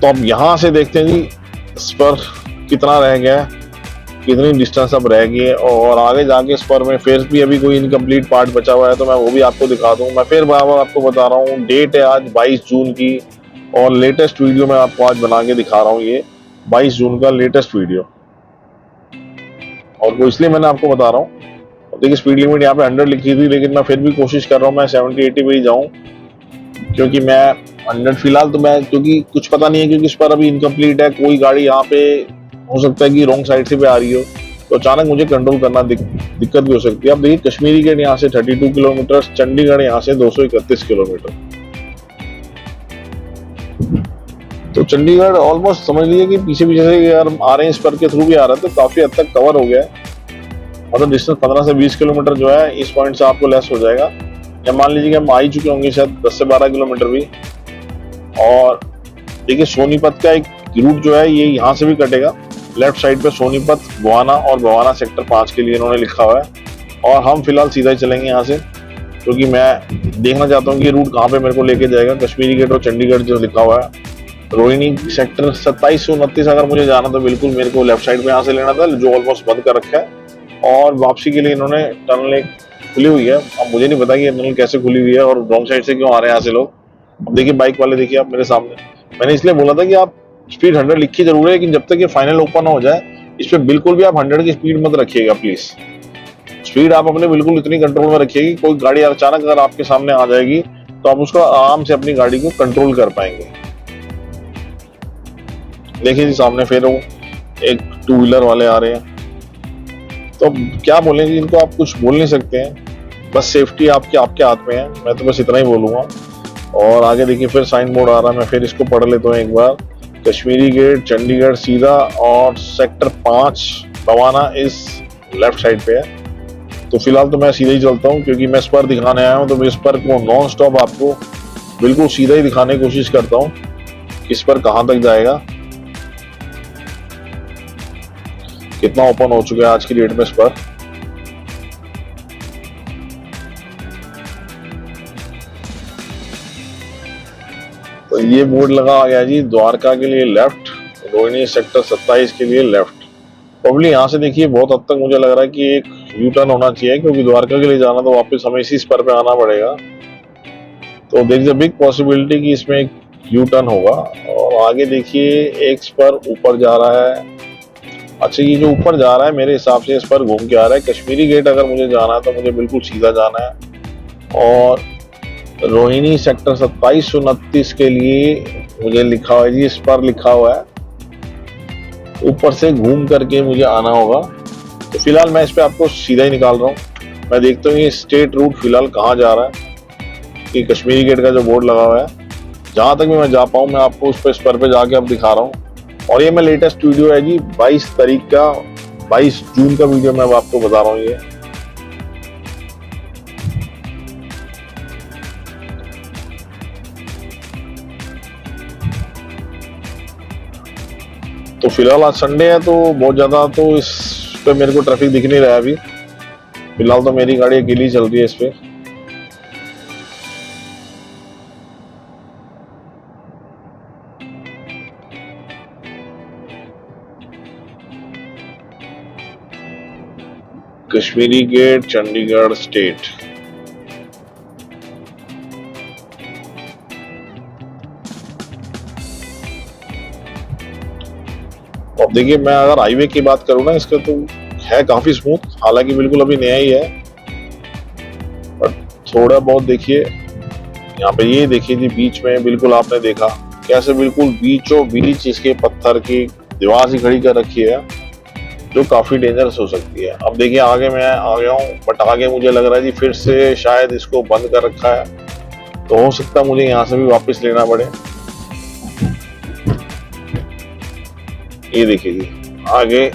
तो अब यहाँ से देखते हैं जी इस पर कितना रह गया, कितनी डिस्टेंस अब रह गई है। और आगे जाके इस पर में फिर भी अभी कोई इनकम्प्लीट पार्ट बचा हुआ है तो मैं वो भी आपको दिखा दूँ। मैं फिर बार बार आपको बता रहा हूँ, डेट है आज 22 जून की, और लेटेस्ट वीडियो मैं आपको आज बना के दिखा रहा हूँ, ये 22 जून का लेटेस्ट वीडियो। और वो इसलिए मैंने आपको बता रहा हूँ, देखिए स्पीड लिमिट यहाँ पे 100 लिखी थी, लेकिन मैं फिर भी कोशिश कर रहा हूँ मैं 70-80 पे ही जाऊँ, क्योंकि मैं 100 फिलहाल तो मैं, क्योंकि कुछ पता नहीं है, क्योंकि इस पर अभी इनकम्प्लीट है, कोई गाड़ी यहाँ पे हो सकता है कि रॉन्ग साइड से भी आ रही हो, तो अचानक मुझे कंट्रोल करना दिक्कत भी हो सकती है। अब देखिए कश्मीरी गेट यहाँ से 32 किलोमीटर, चंडीगढ़ यहाँ से 231 किलोमीटर। तो चंडीगढ़ ऑलमोस्ट समझ लीजिए कि पीछे पीछे से यार आ रहे हैं, इस पर के थ्रू भी आ रहा है, तो काफी हद तक कवर हो गया है। मतलब डिस्टेंस 15 से 20 किलोमीटर जो है इस पॉइंट से आपको लेस हो जाएगा, या मान लीजिए कि हम आ ही चुके होंगे शायद 10 से 12 किलोमीटर भी। और देखिए सोनीपत का एक रूट जो है ये यहाँ से भी कटेगा, लेफ्ट साइड पे सोनीपत, बुआना और बुआना सेक्टर 5 के लिए इन्होंने लिखा हुआ है। और हम फिलहाल सीधा ही चलेंगे यहाँ से, क्योंकि मैं देखना चाहता हूँ कि रूट कहाँ पे मेरे को लेके जाएगा। कश्मीरी गेट और चंडीगढ़ जो लिखा हुआ है, रोहिणी सेक्टर 27 से 29 अगर मुझे जाना तो बिल्कुल मेरे को लेफ्ट साइड में यहाँ से लेना था, जो ऑलमोस्ट बंद कर रखा है। और वापसी के लिए इन्होंने टनल एक खुली हुई है। अब मुझे नहीं पता कि ये टनल कैसे खुली हुई है और रॉन्ग साइड से क्यों आ रहे हैं यहाँ से लोग। अब देखिए बाइक वाले, देखिए आप मेरे सामने, मैंने इसलिए बोला था कि आप स्पीड 100 लिखी जरूर है, लेकिन जब तक ये फाइनल ओपन हो जाए इस पे बिल्कुल भी आप 100 की स्पीड मत रखिएगा प्लीज। स्पीड आप अपने बिल्कुल इतनी कंट्रोल में रखिएगी, कोई गाड़ी अचानक अगर आपके सामने आ जाएगी तो आप उसको आराम से अपनी गाड़ी को कंट्रोल कर पाएंगे। देखिए जी सामने फिर वो एक 2 व्हीलर वाले आ रहे हैं, तो क्या बोलेंगे इनको, आप कुछ बोल नहीं सकते हैं, बस सेफ्टी आपके आपके हाथ में है, मैं तो बस इतना ही बोलूंगा। और आगे देखिए फिर साइन बोर्ड आ रहा है, मैं फिर इसको पढ़ लेता हूँ एक बार। कश्मीरी गेट चंडीगढ़ सीधा और सेक्टर 5 बवाना इस लेफ्ट साइड पे है। तो फिलहाल तो मैं सीधा ही चलता हूँ, क्योंकि मैं स्पर दिखाने आया हूँ, तो मैं स्पर को नॉन स्टॉप आपको बिल्कुल सीधा ही दिखाने की कोशिश करता हूँ कि स्पर कहाँ तक जाएगा। कितना ओपन हो चुका है आज की डेट में स्पर। तो ये बोर्ड लगा आ गया जी द्वारका के लिए लेफ्ट, रोहिणी सेक्टर 27 के लिए लेफ्ट। प्रॉब्ली यहाँ से देखिए बहुत हद तक मुझे लग रहा है कि एक यू टर्न होना चाहिए, क्योंकि द्वारका के लिए जाना तो वापस हमें इसी स्पर पे आना पड़ेगा। तो there is a big possibility कि इसमें एक यू टर्न होगा। और आगे देखिए एक स्पर ऊपर जा रहा है। अच्छा, ये जो ऊपर जा रहा है मेरे हिसाब से इस पर घूम के आ रहा है। कश्मीरी गेट अगर मुझे जाना है तो मुझे बिल्कुल सीधा जाना है, और रोहिणी सेक्टर 2729 के लिए मुझे लिखा हुआ है जी, इस पर लिखा हुआ है ऊपर से घूम करके मुझे आना होगा। तो फिलहाल मैं इस पे आपको सीधा ही निकाल रहा हूँ। मैं देखता हूँ ये स्टेट रूट फिलहाल कहाँ जा रहा है, कि कश्मीरी गेट का जो बोर्ड लगा हुआ है जहां तक भी मैं जा पाऊँ मैं आपको उस पर जाके अब दिखा रहा हूँ। और ये मैं लेटेस्ट वीडियो है जी 22 तारीख का, 22 जून का वीडियो मैं आपको बता रहा हूँ ये। तो फिलहाल आज संडे है तो बहुत ज्यादा तो इस पे मेरे को ट्रैफिक दिख नहीं रहा है अभी। फिलहाल तो मेरी गाड़ी अकेली चल रही है इस पे। Kashmiri gate Chandigarh state. अब देखिए मैं अगर हाईवे की बात करूँ ना, इसका तो है काफी स्मूथ, हालांकि बिल्कुल अभी नया ही है, बट थोड़ा बहुत देखिए यहाँ पे, ये देखिए जी बीच में बिल्कुल आपने देखा कैसे बिल्कुल बीचों बीच इसके पत्थर की दीवार सी खड़ी कर रखी है, जो काफी डेंजरस हो सकती है। अब देखिए आगे मैं आ गया हूँ, बट आगे मुझे लग रहा है जी फिर से शायद इसको बंद कर रखा है, तो हो सकता है मुझे यहाँ से भी वापस लेना पड़े। ये देखिए जी आगे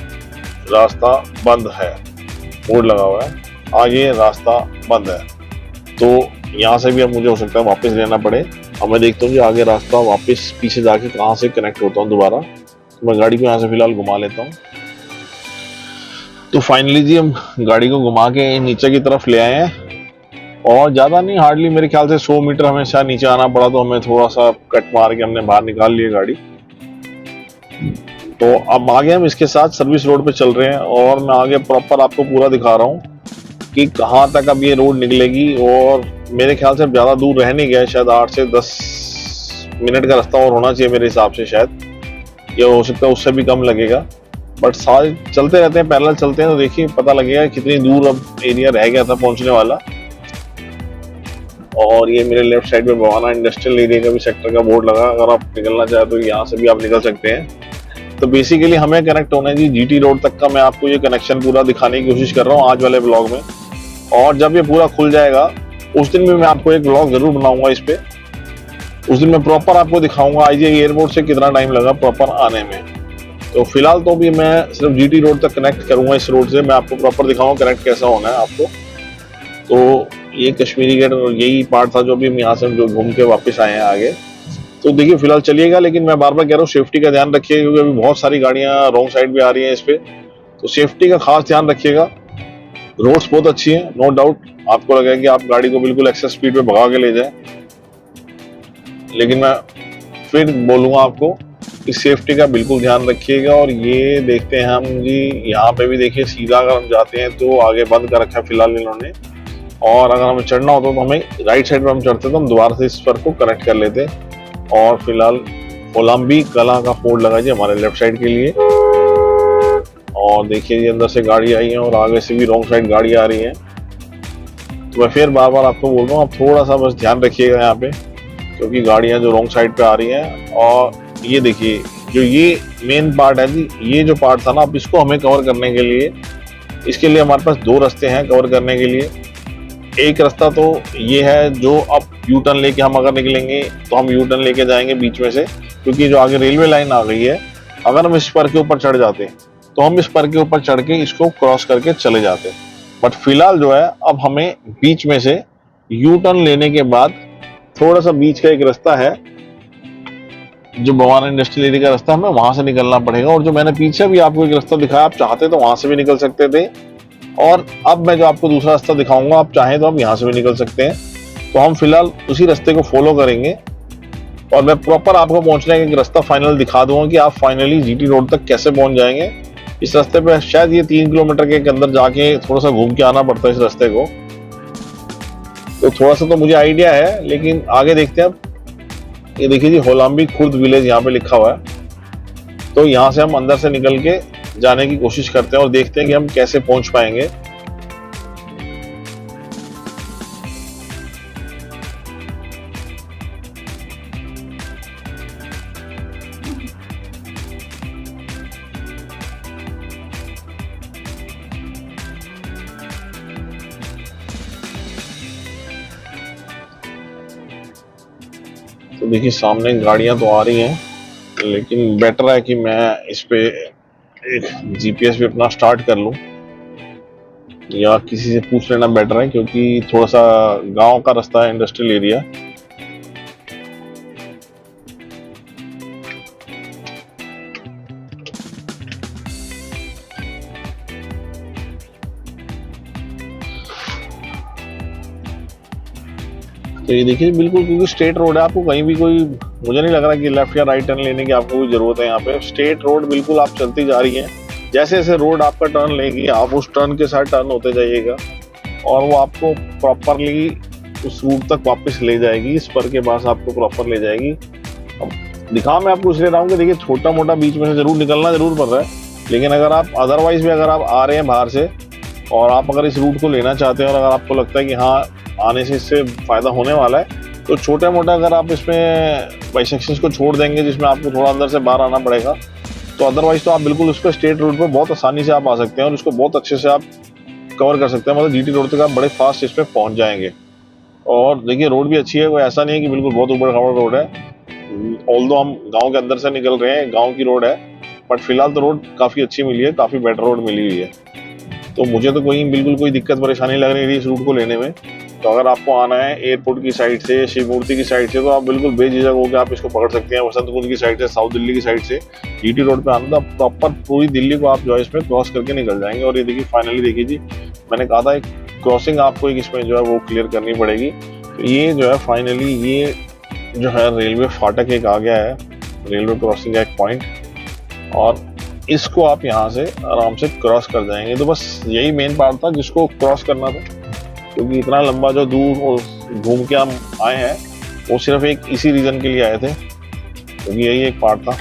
रास्ता बंद है, बोर्ड लगा हुआ है आगे रास्ता बंद है, तो यहाँ से भी अब मुझे हो सकता है वापस लेना पड़े। अब मैं देखता हूँ कि आगे रास्ता वापस पीछे जाके कहाँ से कनेक्ट होता हूँ दोबारा। तो मैं गाड़ी को यहाँ से फिलहाल घुमा लेता हूँ। तो फाइनली जी हम गाड़ी को घुमा के नीचे की तरफ ले आए हैं, और ज्यादा नहीं, हार्डली मेरे ख्याल से 100 मीटर हमें शायद नीचे आना पड़ा, तो हमें थोड़ा सा कट मार के हमने बाहर निकाल ली गाड़ी। तो अब आगे हम इसके साथ सर्विस रोड पे चल रहे हैं, और मैं आगे प्रॉपर आपको पूरा दिखा रहा हूँ कि कहाँ तक अब ये रोड निकलेगी। और मेरे ख्याल से ज्यादा दूर रह नहीं गया, शायद 8 से 10 मिनट का रास्ता और होना चाहिए मेरे हिसाब से, शायद ये हो सकता है उससे भी कम लगेगा, बट सारे चलते रहते हैं, पैरेलल चलते हैं, तो देखिए पता लगेगा कितनी दूर अब एरिया रह गया था पहुंचने वाला। और ये मेरे लेफ्ट साइड में बवाना इंडस्ट्रियल एरिया का भी सेक्टर का बोर्ड लगा, अगर आप निकलना चाहे तो यहाँ से भी आप निकल सकते हैं। तो बेसिकली हमें कनेक्ट होना है जी जीटी रोड तक का, मैं आपको ये कनेक्शन पूरा दिखाने की कोशिश कर रहा हूँ आज वाले ब्लॉग में। और जब ये पूरा खुल जाएगा उस दिन भी मैं आपको एक ब्लॉग जरूर बनाऊंगा इस पे, उस दिन मैं प्रॉपर आपको दिखाऊंगा आईजीआई एयरपोर्ट से कितना टाइम लगा प्रॉपर आने में। तो फिलहाल तो भी मैं सिर्फ जीटी रोड तक कनेक्ट करूंगा, इस रोड से मैं आपको प्रॉपर दिखाऊंगा कनेक्ट कैसा होना है आपको। तो ये कश्मीरी गेट यही पार्ट था जो भी हम यहाँ से जो घूम के वापस आए हैं आगे। तो देखिए फिलहाल चलिएगा, लेकिन मैं बार बार कह रहा हूँ सेफ्टी का ध्यान रखिएगा, क्योंकि अभी बहुत सारी गाड़ियां रॉन्ग साइड भी आ रही हैं इस पे, तो सेफ्टी का खास ध्यान रखिएगा। रोड्स बहुत अच्छी हैं, नो डाउट, आपको लगेगा कि आप गाड़ी को बिल्कुल एक्सेस स्पीड पे भगा के ले जाए, लेकिन मैं फिर बोलूंगा आपको इस सेफ्टी का बिल्कुल ध्यान रखिएगा। और ये देखते हैं हम जी, यहाँ पे भी देखिए सीधा अगर हम जाते हैं तो आगे बंद कर रखा है फिलहाल इन्होंने। और अगर हमें चढ़ना होता तो हमें राइट साइड पे हम चढ़ते तो हम दोबारा से इस पर को कनेक्ट कर लेते। और फिलहाल कोलंबी कला का बोर्ड लगा जी हमारे लेफ्ट साइड के लिए। और देखिए ये अंदर से गाड़ी आई है और आगे से भी रॉन्ग साइड गाड़ी आ रही है। तो मैं फिर बार बार आपको बोल रहा हूँ, आप थोड़ा सा बस ध्यान रखिएगा यहाँ पे, क्योंकि गाड़ियाँ जो रॉन्ग साइड पे आ रही हैं। और ये देखिए जो ये मेन पार्ट है जी, ये जो पार्ट था ना, अब इसको हमें कवर करने के लिए, इसके लिए हमारे पास दो रास्ते हैं कवर करने के लिए। एक रास्ता तो ये है, जो अब यू टर्न लेके हम अगर निकलेंगे तो हम यू टर्न लेके जाएंगे बीच में से, क्योंकि जो आगे रेलवे लाइन आ गई है, अगर हम इस पर के ऊपर चढ़ जाते हैं तो हम इस पर के ऊपर चढ़ के इसको क्रॉस करके चले जाते। बट फिलहाल जो है अब हमें बीच में से यू टर्न लेने के बाद थोड़ा सा बीच का एक रास्ता है, जो भवाना इंडस्ट्रियल एरिया का रास्ता, हमें वहां से निकलना पड़ेगा। और जो मैंने पीछे भी आपको एक रास्ता दिखाया, आप चाहते तो वहां से भी निकल सकते थे। और अब मैं जो आपको दूसरा रास्ता दिखाऊंगा, आप चाहें तो आप यहाँ से भी निकल सकते हैं। तो हम फिलहाल उसी रास्ते को फॉलो करेंगे और मैं प्रॉपर आपको पहुंचने का एक रास्ता फाइनल दिखा दूंगा कि आप फाइनली जीटी रोड तक कैसे पहुंच जाएंगे। इस रास्ते पे शायद ये 3 किलोमीटर के अंदर जाके थोड़ा सा घूम के आना पड़ता है इस रास्ते को, तो थोड़ा सा तो मुझे आइडिया है, लेकिन आगे देखते हैं। अब ये देखिए जी, होलाम्बी खुर्द विलेज यहाँ पे लिखा हुआ है। तो यहाँ से हम अंदर से निकल के जाने की कोशिश करते हैं और देखते हैं कि हम कैसे पहुंच पाएंगे। तो देखिए सामने गाड़ियां तो आ रही हैं, लेकिन बेटर है कि मैं इस पे एक जीपीएस भी अपना स्टार्ट कर लूं, या किसी से पूछ लेना बेटर है, क्योंकि थोड़ा सा गांव का रास्ता है, इंडस्ट्रियल एरिया। तो ये देखिए बिल्कुल, क्योंकि स्ट्रेट रोड है, आपको कहीं भी कोई, मुझे नहीं लग रहा कि लेफ्ट या राइट टर्न लेने की आपको कोई जरूरत है। यहाँ पे स्ट्रेट रोड बिल्कुल आप चलती जा रही है, जैसे जैसे रोड आपका टर्न लेगी आप उस टर्न के साथ टर्न होते जाइएगा और वो आपको प्रॉपरली उस रूट तक वापस ले जाएगी, इस पर के पास आपको प्रॉपर ले जाएगी। अब दिखा मैं आपको इसलिए रहा हूँ कि देखिए छोटा मोटा बीच में से जरूर निकलना जरूर पड़ रहा है, लेकिन अगर आप अदरवाइज भी अगर आप आ रहे हैं बाहर से और आप अगर इस रूट को लेना चाहते हैं और अगर आपको लगता है कि हाँ आने से इससे फायदा होने वाला है, तो छोटा मोटा अगर आप इसमें बाइसेक्शंस को छोड़ देंगे जिसमें आपको थोड़ा अंदर से बाहर आना पड़ेगा, तो अदरवाइज तो आप बिल्कुल उस पर स्ट्रेट रोड पर बहुत आसानी से आप आ सकते हैं और इसको बहुत अच्छे से आप कवर कर सकते हैं। मतलब जीटी रोड तक आप बड़े फास्ट इस पर पहुंच जाएंगे। और देखिए रोड भी अच्छी है, कोई ऐसा नहीं है कि बिल्कुल बहुत ऊबड़ खाबड़ रोड है। ऑल्दो हम गांव के अंदर से निकल रहे हैं, गांव की रोड है, बट फिलहाल तो रोड काफ़ी अच्छी मिली है, काफ़ी बेटर रोड मिली हुई है। तो मुझे तो बिल्कुल कोई दिक्कत परेशानी लग नहीं रही इस रूट को लेने में। तो अगर आपको आना है एयरपोर्ट की साइड से, शिव मूर्ति की साइड से, तो आप बिल्कुल बेझिझक होकर आप इसको पकड़ सकते हैं। वसंत कुंज की साइड से, साउथ दिल्ली की साइड से जीटी रोड पे आना, तो प्रॉपर पूरी दिल्ली को आप जो है इसमें क्रॉस करके निकल जाएंगे। और ये देखिए फाइनली देखिए जी, मैंने कहा था एक क्रॉसिंग आपको एक इसमें जो है वो क्लियर करनी पड़ेगी। तो ये जो है फाइनली ये जो है रेलवे फाटक एक आ गया है, रेलवे क्रॉसिंग का एक पॉइंट, और इसको आप यहाँ से आराम से क्रॉस कर जाएंगे। तो बस यही मेन पार्ट था जिसको क्रॉस करना था, क्योंकि इतना लंबा जो दूर घूम के हम आए हैं वो सिर्फ एक इसी रीजन के लिए आए थे, क्योंकि यही एक पार्ट था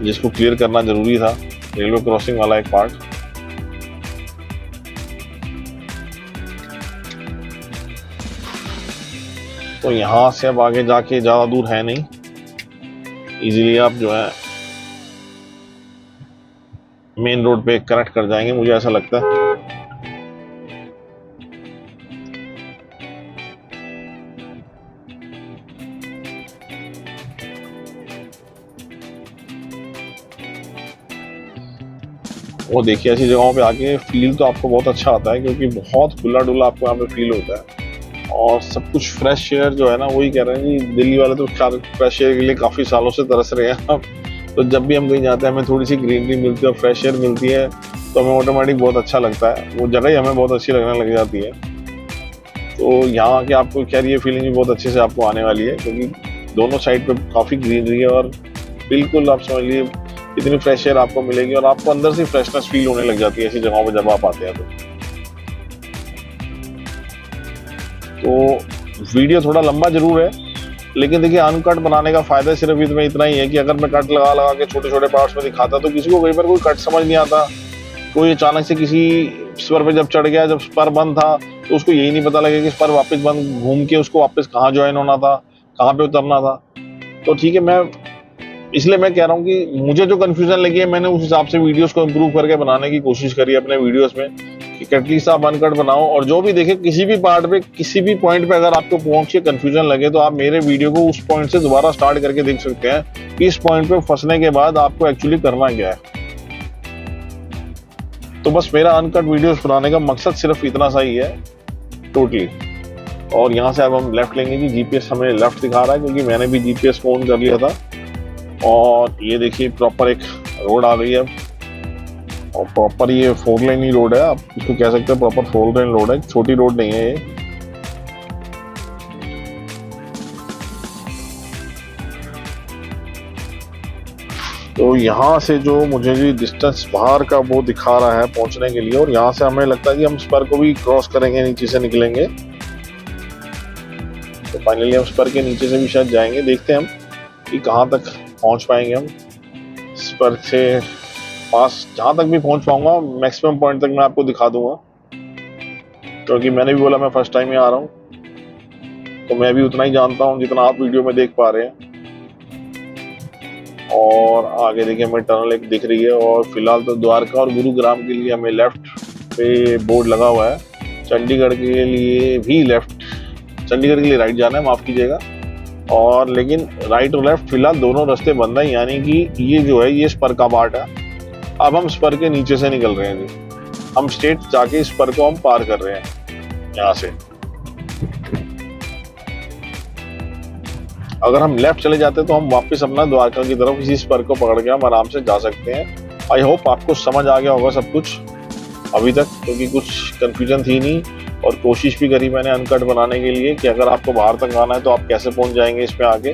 जिसको क्लियर करना जरूरी था, रेलवे क्रॉसिंग वाला एक पार्ट। तो यहाँ से अब आगे जाके ज़्यादा दूर है नहीं, इजीली आप जो है मेन रोड पे कनेक्ट कर जाएंगे, मुझे ऐसा लगता है। वो देखिए ऐसी जगहों पे आके फील तो आपको बहुत अच्छा आता है, क्योंकि बहुत खुला डुला आपको यहाँ पे फील होता है और सब कुछ फ्रेश एयर जो है ना, वही कह रहे हैं कि दिल्ली वाले तो फ्रेश एयर के लिए काफ़ी सालों से तरस रहे हैं। तो जब भी हम कहीं जाते हैं हमें थोड़ी सी ग्रीनरी मिलती है और फ्रेश एयर मिलती है, तो हमें ऑटोमेटिक बहुत अच्छा लगता है, वो जगह ही हमें बहुत अच्छी लगने लग जाती है। तो यहाँ के आपको खैर ये फीलिंग भी बहुत अच्छे से आपको आने वाली है, क्योंकि दोनों साइड पे काफ़ी ग्रीनरी है और बिल्कुल आप समझ लीजिए इतनी फ्रेश एयर आपको मिलेगी और आपको अंदर से फ्रेशनेस फील होने लग जाती है ऐसी जगहों पर जब आप आते हैं। तो वीडियो थोड़ा लंबा जरूर है, लेकिन देखिए अनकट बनाने का फायदा सिर्फ इसमें इतना ही है कि अगर मैं कट लगा लगा के छोटे छोटे पार्ट्स में दिखाता तो किसी को कई बार कोई कट समझ नहीं आता। कोई अचानक से किसी स्पर पे जब चढ़ गया, जब स्पर बंद था तो उसको यही नहीं पता लगे कि स्पर वापस बंद घूम के उसको वापस कहाँ ज्वाइन होना था, कहाँ पे उतरना था। तो ठीक है, मैं इसलिए मैं कह रहा हूँ कि मुझे जो कंफ्यूजन लगी है मैंने उस हिसाब से वीडियोस को इम्प्रूव करके बनाने की कोशिश करी है अपने वीडियोस में कि एटलीस्ट आप अनकट बनाओ। और जो भी देखे किसी भी पार्ट पे किसी भी पॉइंट पे अगर आपको पहुंच के कंफ्यूजन लगे तो आप मेरे वीडियो को उस पॉइंट से दोबारा स्टार्ट करके देख सकते हैं कि इस पॉइंट पे फंसने के बाद आपको एक्चुअली करना क्या है। तो बस मेरा अनकट वीडियोस बनाने का मकसद सिर्फ इतना सा ही है टोटली। और यहाँ से अब हम लेफ्ट लेंगे जी, जीपीएस हमें लेफ्ट दिखा रहा है क्योंकि मैंने भी जीपीएस को ऑन कर लिया था। और ये देखिए प्रॉपर एक रोड आ गई है और प्रॉपर ये 4 लेन ही रोड है, आप इसको कह सकते हैं प्रॉपर 4 लेन रोड है, छोटी रोड नहीं है ये। तो यहाँ से जो मुझे जी डिस्टेंस बाहर का वो दिखा रहा है पहुंचने के लिए, और यहाँ से हमें लगता है कि हम स्पर को भी क्रॉस करेंगे, नीचे से निकलेंगे। तो फाइनली हम स्पर के नीचे से भी शायद जाएंगे, देखते हैं हम कि कहाँ तक पहुंच पाएंगे हम। स्पर से पास जहां तक भी पहुंच पाऊंगा मैक्सिमम पॉइंट तक मैं आपको दिखा दूंगा, क्योंकि मैंने भी बोला मैं फर्स्ट टाइम ही आ रहा हूं तो मैं भी उतना ही जानता हूं जितना आप वीडियो में देख पा रहे हैं। और आगे देखिए हमें टनल एक दिख रही है और फिलहाल तो द्वारका और गुरुग्राम के लिए हमें लेफ्ट पे बोर्ड लगा हुआ है, चंडीगढ़ के लिए भी लेफ्ट, चंडीगढ़ के लिए राइट जाना है, माफ कीजिएगा। और लेकिन राइट और लेफ्ट फिलहाल दोनों रास्ते बंद है, यानी कि ये जो है ये स्पर का पार्ट है। अब हम स्पर के नीचे से निकल रहे हैं जी, हम स्ट्रेट जाके स्पर को हम पार कर रहे हैं यहाँ से। अगर हम लेफ्ट चले जाते तो हम वापस अपना द्वारका की तरफ इसी स्पर को पकड़ के हम आराम से जा सकते हैं। आई होप आपको समझ आ गया होगा सब कुछ अभी तक, क्योंकि कुछ कंफ्यूजन थी नहीं और कोशिश भी करी मैंने अनकट बनाने के लिए कि अगर आपको बाहर तक आना है तो आप कैसे पहुंच जाएंगे इस पे आके।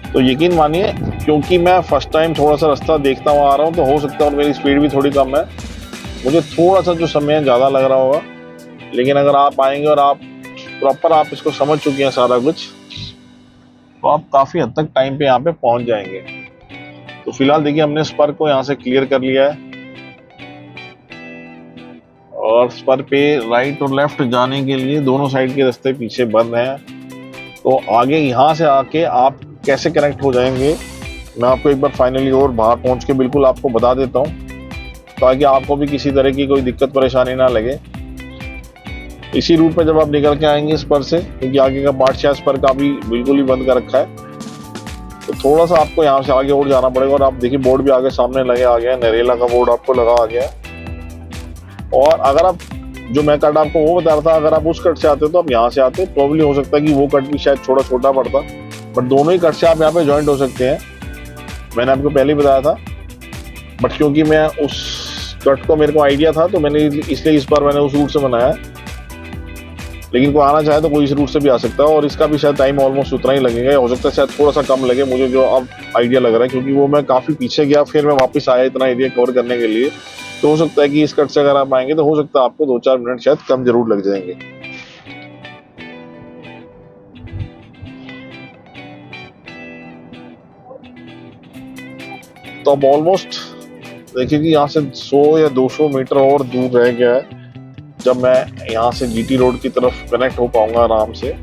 तो यकीन मानिए क्योंकि मैं फर्स्ट टाइम थोड़ा सा रास्ता देखता हुआ आ रहा हूँ तो हो सकता है और मेरी स्पीड भी थोड़ी कम है, मुझे थोड़ा सा जो समय ज़्यादा लग रहा होगा। लेकिन अगर आप आएंगे और आप प्रॉपर आप इसको समझ चुके हैं सारा कुछ तो आप काफ़ी हद तक टाइम पे यहाँ पे पहुँच जाएंगे। तो फिलहाल देखिए हमने स्पर को यहाँ से क्लियर कर लिया है और स्पर पे राइट और लेफ्ट जाने के लिए दोनों साइड के रास्ते पीछे बंद हैं। तो आगे यहाँ से आके आप कैसे कनेक्ट हो जाएंगे मैं आपको एक बार फाइनली और बाहर पहुँच के बिल्कुल आपको बता देता हूँ, ताकि आपको भी किसी तरह की कोई दिक्कत परेशानी ना लगे। इसी रूट पे जब आप निकल के आएंगे स्पर से, क्योंकि आगे का पार्ट शायद स्पर का भी बिल्कुल ही बंद कर रखा है, तो थोड़ा सा आपको यहाँ से आगे और जाना पड़ेगा। और आप देखिए बोर्ड भी आगे सामने लगे आ गया है, नरेला का बोर्ड आपको लगा आ गया है। और अगर आप जो मैं कट आपको वो बता रहा था, अगर आप उस कट से आते तो आप यहाँ से आते, प्रॉब्ली हो सकता है कि वो कट भी शायद थोड़ा छोटा पड़ता, बट दोनों ही कट से आप यहाँ पे ज्वाइंट हो सकते हैं, मैंने आपको पहले ही बताया था। बट क्योंकि मैं उस कट को मेरे को आइडिया था तो मैंने इसलिए इस बार मैंने उस रूट से बनाया, लेकिन कोई आना चाहे तो कोई इस रूट से भी आ सकता है। और इसका भी शायद टाइम ऑलमोस्ट उतना ही लगेगा, हो सकता है शायद थोड़ा सा कम लगे मुझे जो अब आइडिया लग रहा है, क्योंकि वो मैं काफ़ी पीछे गया फिर मैं वापस आया इतना एरिया कवर करने के लिए। तो हो सकता है कि इस कट से अगर आप आएंगे तो हो सकता है आपको 2-4 मिनट शायद कम जरूर लग जाएंगे। तो अब ऑलमोस्ट देखिए कि यहाँ से 100 या 200 मीटर और दूर रह गया है जब मैं यहाँ से जीटी रोड की तरफ कनेक्ट हो पाऊंगा आराम से।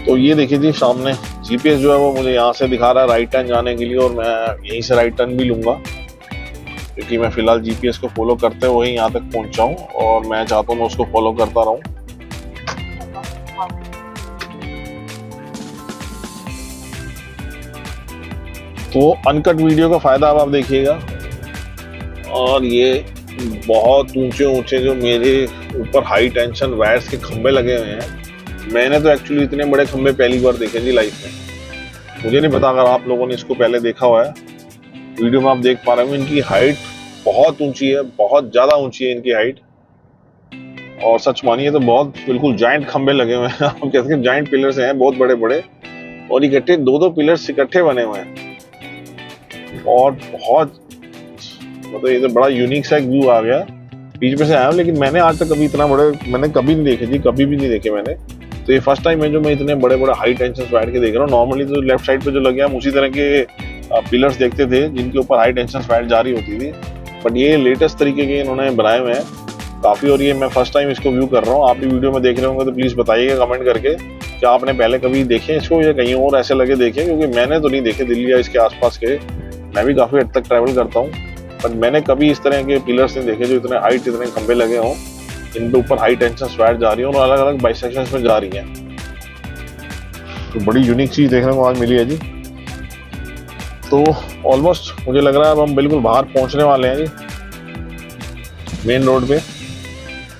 तो ये देखिए जी सामने जीपीएस जो है वो मुझे यहाँ से दिखा रहा है राइट टर्न जाने के लिए, और मैं यहीं से राइट टर्न भी लूंगा क्योंकि मैं फिलहाल जीपीएस को फॉलो करते हुए यहाँ तक पहुंचा हूँ और मैं चाहता हूँ मैं उसको फॉलो करता रहूं। तो अनकट वीडियो का फायदा अब आप देखिएगा। और ये बहुत ऊंचे ऊंचे जो मेरे ऊपर हाई टेंशन वायर्स के खंभे लगे हुए हैं, मैंने तो एक्चुअली इतने बड़े खंभे पहली बार देखे जी लाइफ में। मुझे नहीं पता अगर आप लोगों ने इसको पहले देखा हुआ है, वीडियो में आप देख पा रहे हो इनकी हाइट बहुत ऊंची है, बहुत ज्यादा ऊंची है इनकी हाइट। और सच मानिए तो बहुत बिल्कुल जाइंट खंबे लगे हुए हैं हम कहते हैं जाइंट पिलर्स हैं, बहुत बड़े बड़े, और इकट्ठे दो दो पिलर्स इकट्ठे बने हुए हैं। और बहुत मतलब ये तो बड़ा यूनिक सा एक व्यू आ गया। बीच में से आया हूँ, लेकिन मैंने आज तक कभी इतना बड़े मैंने कभी नहीं देखे जी, कभी भी नहीं देखे मैंने। तो ये फर्स्ट टाइम है जो मैं इतने बड़े बड़े हाई टेंशन वायर के देख रहा हूँ। नॉर्मली तो लेफ्ट साइड पे जो लगे हम उसी तरह के पिलर्स देखते थे जिनके ऊपर हाई टेंशन वायर जारी होती थी, बट ये लेटेस्ट तरीके के इन्होंने बनाए हुए हैं काफी। और ये मैं फर्स्ट टाइम इसको व्यू कर रहा हूँ। आप भी वीडियो में देख रहे होंगे तो प्लीज बताइएगा कमेंट करके कि आपने पहले कभी देखे इसको या कहीं और ऐसे लगे देखे, क्योंकि मैंने तो नहीं देखे दिल्ली या इसके आसपास के। मैं भी काफी हद तक ट्रैवल करता हूँ, बट मैंने कभी इस तरह के पिलर्स नहीं देखे जो इतने हाइट इतने खंबे लगे हों, इनके ऊपर हाई टेंशन वायर जा रही है और अलग अलग बाइसेक्शंस में जा रही हैं। तो बड़ी यूनिक चीज देखने को आज मिली है जी। तो ऑलमोस्ट मुझे लग रहा है अब हम बिल्कुल बाहर पहुंचने वाले हैं जी, मेन रोड पे।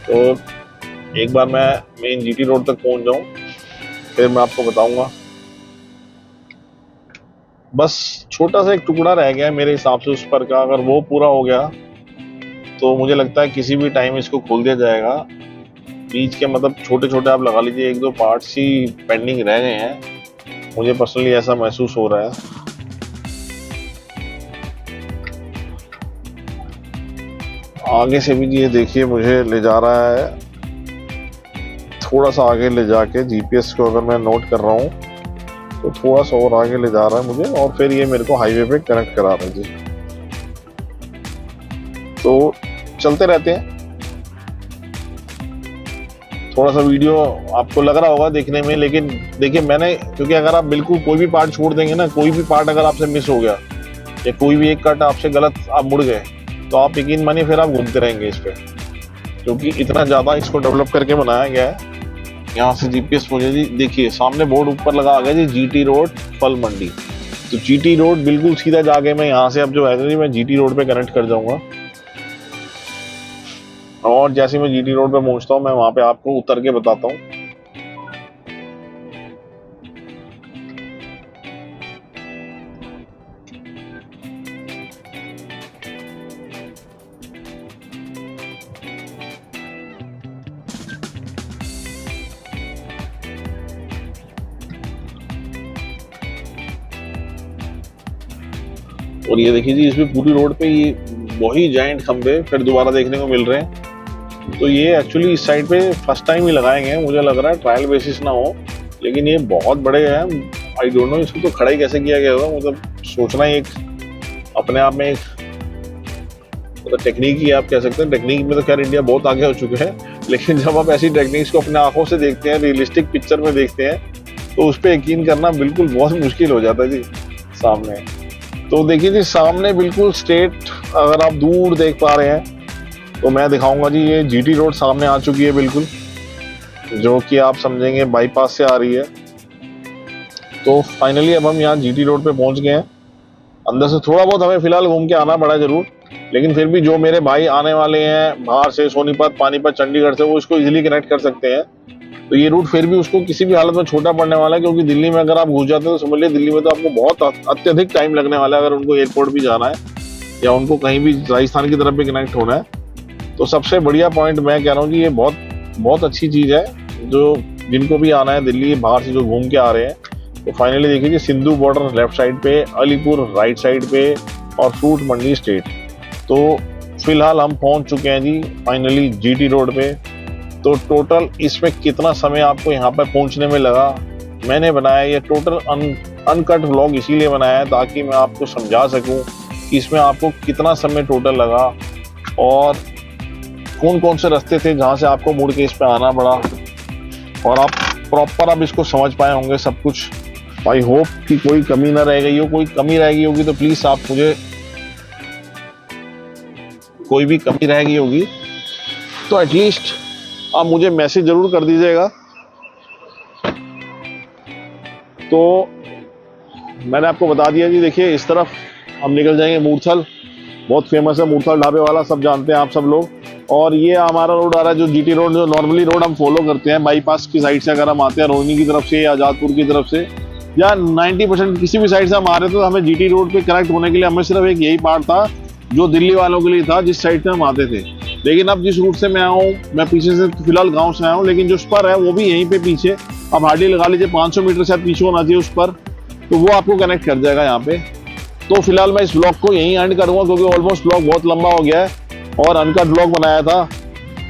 तो एक बार मैं मेन जीटी रोड तक पहुंच जाऊं फिर मैं आपको बताऊंगा। बस छोटा सा एक टुकड़ा रह गया है मेरे हिसाब से उस पर का, अगर वो पूरा हो गया तो मुझे लगता है किसी भी टाइम इसको खोल दिया जाएगा। बीच के मतलब छोटे छोटे आप लगा लीजिए एक दो पार्ट्स ही पेंडिंग रह गए हैं, मुझे पर्सनली ऐसा महसूस हो रहा है। आगे से भी ये देखिए मुझे ले जा रहा है, थोड़ा सा आगे ले जाके जीपीएस को अगर मैं नोट कर रहा हूँ तो थोड़ा सा और आगे ले जा रहा है मुझे, और फिर ये मेरे को हाईवे पे कनेक्ट करा रहा है जी। तो चलते रहते हैं। थोड़ा सा वीडियो आपको लग रहा होगा देखने में, लेकिन देखिए मैंने, क्योंकि अगर आप बिल्कुल कोई भी पार्ट छोड़ देंगे ना, कोई भी पार्ट अगर आपसे मिस हो गया या कोई भी एक कट आपसे गलत आप मुड़ गए तो आप यकीन मानिए फिर आप घूमते रहेंगे इस पे, क्योंकि इतना ज्यादा इसको डेवलप करके बनाया गया है। यहाँ से जीपीएस मुझे जी देखिए सामने बोर्ड ऊपर लगा आ गया जी, जीटी रोड फल मंडी। तो जीटी रोड बिल्कुल सीधा जाके मैं यहाँ से अब जो है मैं जीटी रोड पे कनेक्ट कर जाऊंगा, और जैसे मैं जीटी रोड पे पहुंचता हूँ मैं वहां पे आपको उतर के बताता हूँ। और ये देखिए जी इसमें पूरी रोड पे ये वही जाइंट खंबे फिर दोबारा देखने को मिल रहे हैं। तो ये एक्चुअली इस साइड पे फर्स्ट टाइम ही लगाए गए हैं, मुझे लग रहा है ट्रायल बेसिस ना हो, लेकिन ये बहुत बड़े हैं। आई डोंट नो इसको तो खड़ा ही कैसे किया गया होगा, मतलब सोचना ही एक अपने आप में एक मतलब टेक्निक ही आप कह सकते हैं। टेक्निक में तो खैर इंडिया बहुत आगे हो चुके हैं, लेकिन जब आप ऐसी टेक्निक्स को अपने आंखों से देखते हैं, रियलिस्टिक पिक्चर में देखते हैं, तो उस पर यकीन करना बिल्कुल बहुत मुश्किल हो जाता है जी सामने। तो देखिए जी सामने बिल्कुल स्ट्रेट अगर आप दूर देख पा रहे हैं तो मैं दिखाऊंगा जी, ये जीटी रोड सामने आ चुकी है बिल्कुल, जो कि आप समझेंगे बाईपास से आ रही है। तो फाइनली अब हम यहाँ जीटी रोड पे पहुंच गए हैं। अंदर से थोड़ा बहुत हमें फिलहाल घूम के आना पड़ा जरूर, लेकिन फिर भी जो मेरे भाई आने वाले हैं बाहर से, सोनीपत, पानीपत, चंडीगढ़ से, वो इसको इजीली कनेक्ट कर सकते हैं। तो ये रूट फिर भी उसको किसी भी हालत में छोटा पड़ने वाला है, क्योंकि दिल्ली में अगर आप घुस जाते हैं तो समझ लीजिए दिल्ली में तो आपको बहुत अत्यधिक टाइम लगने वाला है अगर उनको एयरपोर्ट भी जाना है या उनको कहीं भी राजस्थान की तरफ भी कनेक्ट होना है। तो सबसे बढ़िया पॉइंट मैं कह रहा हूँ कि ये बहुत बहुत अच्छी चीज़ है, जो जिनको भी आना है दिल्ली बाहर से जो घूम के आ रहे हैं। तो फाइनली देखिए जी सिंधु बॉर्डर लेफ्ट साइड पे, अलीपुर राइट साइड पे, और फ्रूट मंडी स्ट्रेट। तो फिलहाल हम पहुंच चुके हैं जी फाइनली जीटी रोड पे। तो टोटल इसमें कितना समय आपको यहाँ पर पहुंचने में लगा, मैंने बनाया ये टोटल अनकट व्लॉग इसीलिए बनाया है ताकि मैं आपको समझा सकूं कि इसमें आपको कितना समय टोटल लगा और कौन कौन से रास्ते थे जहाँ से आपको मुड़ के इस पे आना पड़ा, और आप प्रॉपर अब इसको समझ पाए होंगे सब कुछ। आई होप कि कोई कमी ना रह गई हो। कोई कमी रह गई होगी तो प्लीज आप मुझे, कोई भी कमी रह गई होगी तो एटलीस्ट आप मुझे मैसेज जरूर कर दीजिएगा। तो मैंने आपको बता दिया जी, देखिए इस तरफ हम निकल जाएंगे मूर्थल, बहुत फेमस है मूर्थल ढाबे वाला, सब जानते हैं आप सब लोग। और ये हमारा रोड आ रहा है जो जीटी रोड, जो नॉर्मली रोड हम फॉलो करते हैं बाईपास की साइड से अगर हम आते हैं, रोहिणी की तरफ से या आजादपुर की तरफ से या 90% किसी भी साइड से हम आ रहे थे, तो हमें जीटी रोड पे कनेक्ट होने के लिए हमें सिर्फ एक यही पार्ट था जो दिल्ली वालों के लिए था, जिस साइड से हम आते थे। लेकिन अब जिस रूट से मैं आया हूँ, मैं पीछे से फिलहाल गांव से आया हूँ, लेकिन जो उस पर है वो भी यहीं पे पीछे, अब हार्डली लगा लीजिए 500 मीटर शायद पीछे होना चाहिए उस पर, तो वो आपको कनेक्ट कर जाएगा यहाँ पे। तो फिलहाल मैं इस ब्लॉग को यहीं एंड करूँगा, क्योंकि ऑलमोस्ट ब्लॉग बहुत लंबा हो गया है और अनकट ब्लॉग बनाया था।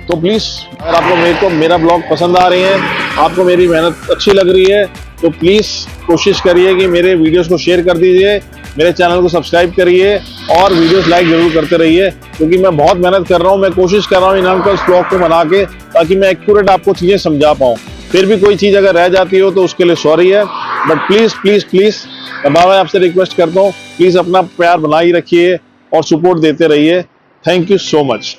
तो प्लीज़ अगर आपको मेरा ब्लॉग पसंद आ रही है, आपको मेरी मेहनत अच्छी लग रही है, तो प्लीज़ कोशिश करिए कि मेरे वीडियोस को शेयर कर दीजिए, मेरे चैनल को सब्सक्राइब करिए और वीडियोस लाइक जरूर करते रहिए, क्योंकि मैं बहुत मेहनत कर रहा हूँ। मैं कोशिश कर रहा हूँ इन अनकट ब्लॉग को बना के, ताकि मैं एक्यूरेट आपको चीज़ें समझा पाऊँ। फिर भी कोई चीज़ अगर रह जाती हो तो उसके लिए सॉरी है, बट प्लीज़ प्लीज़ प्लीज़ मैं आपसे रिक्वेस्ट करता हूँ, प्लीज़ अपना प्यार बनाए रखिए और सपोर्ट देते रहिए। Thank you so much.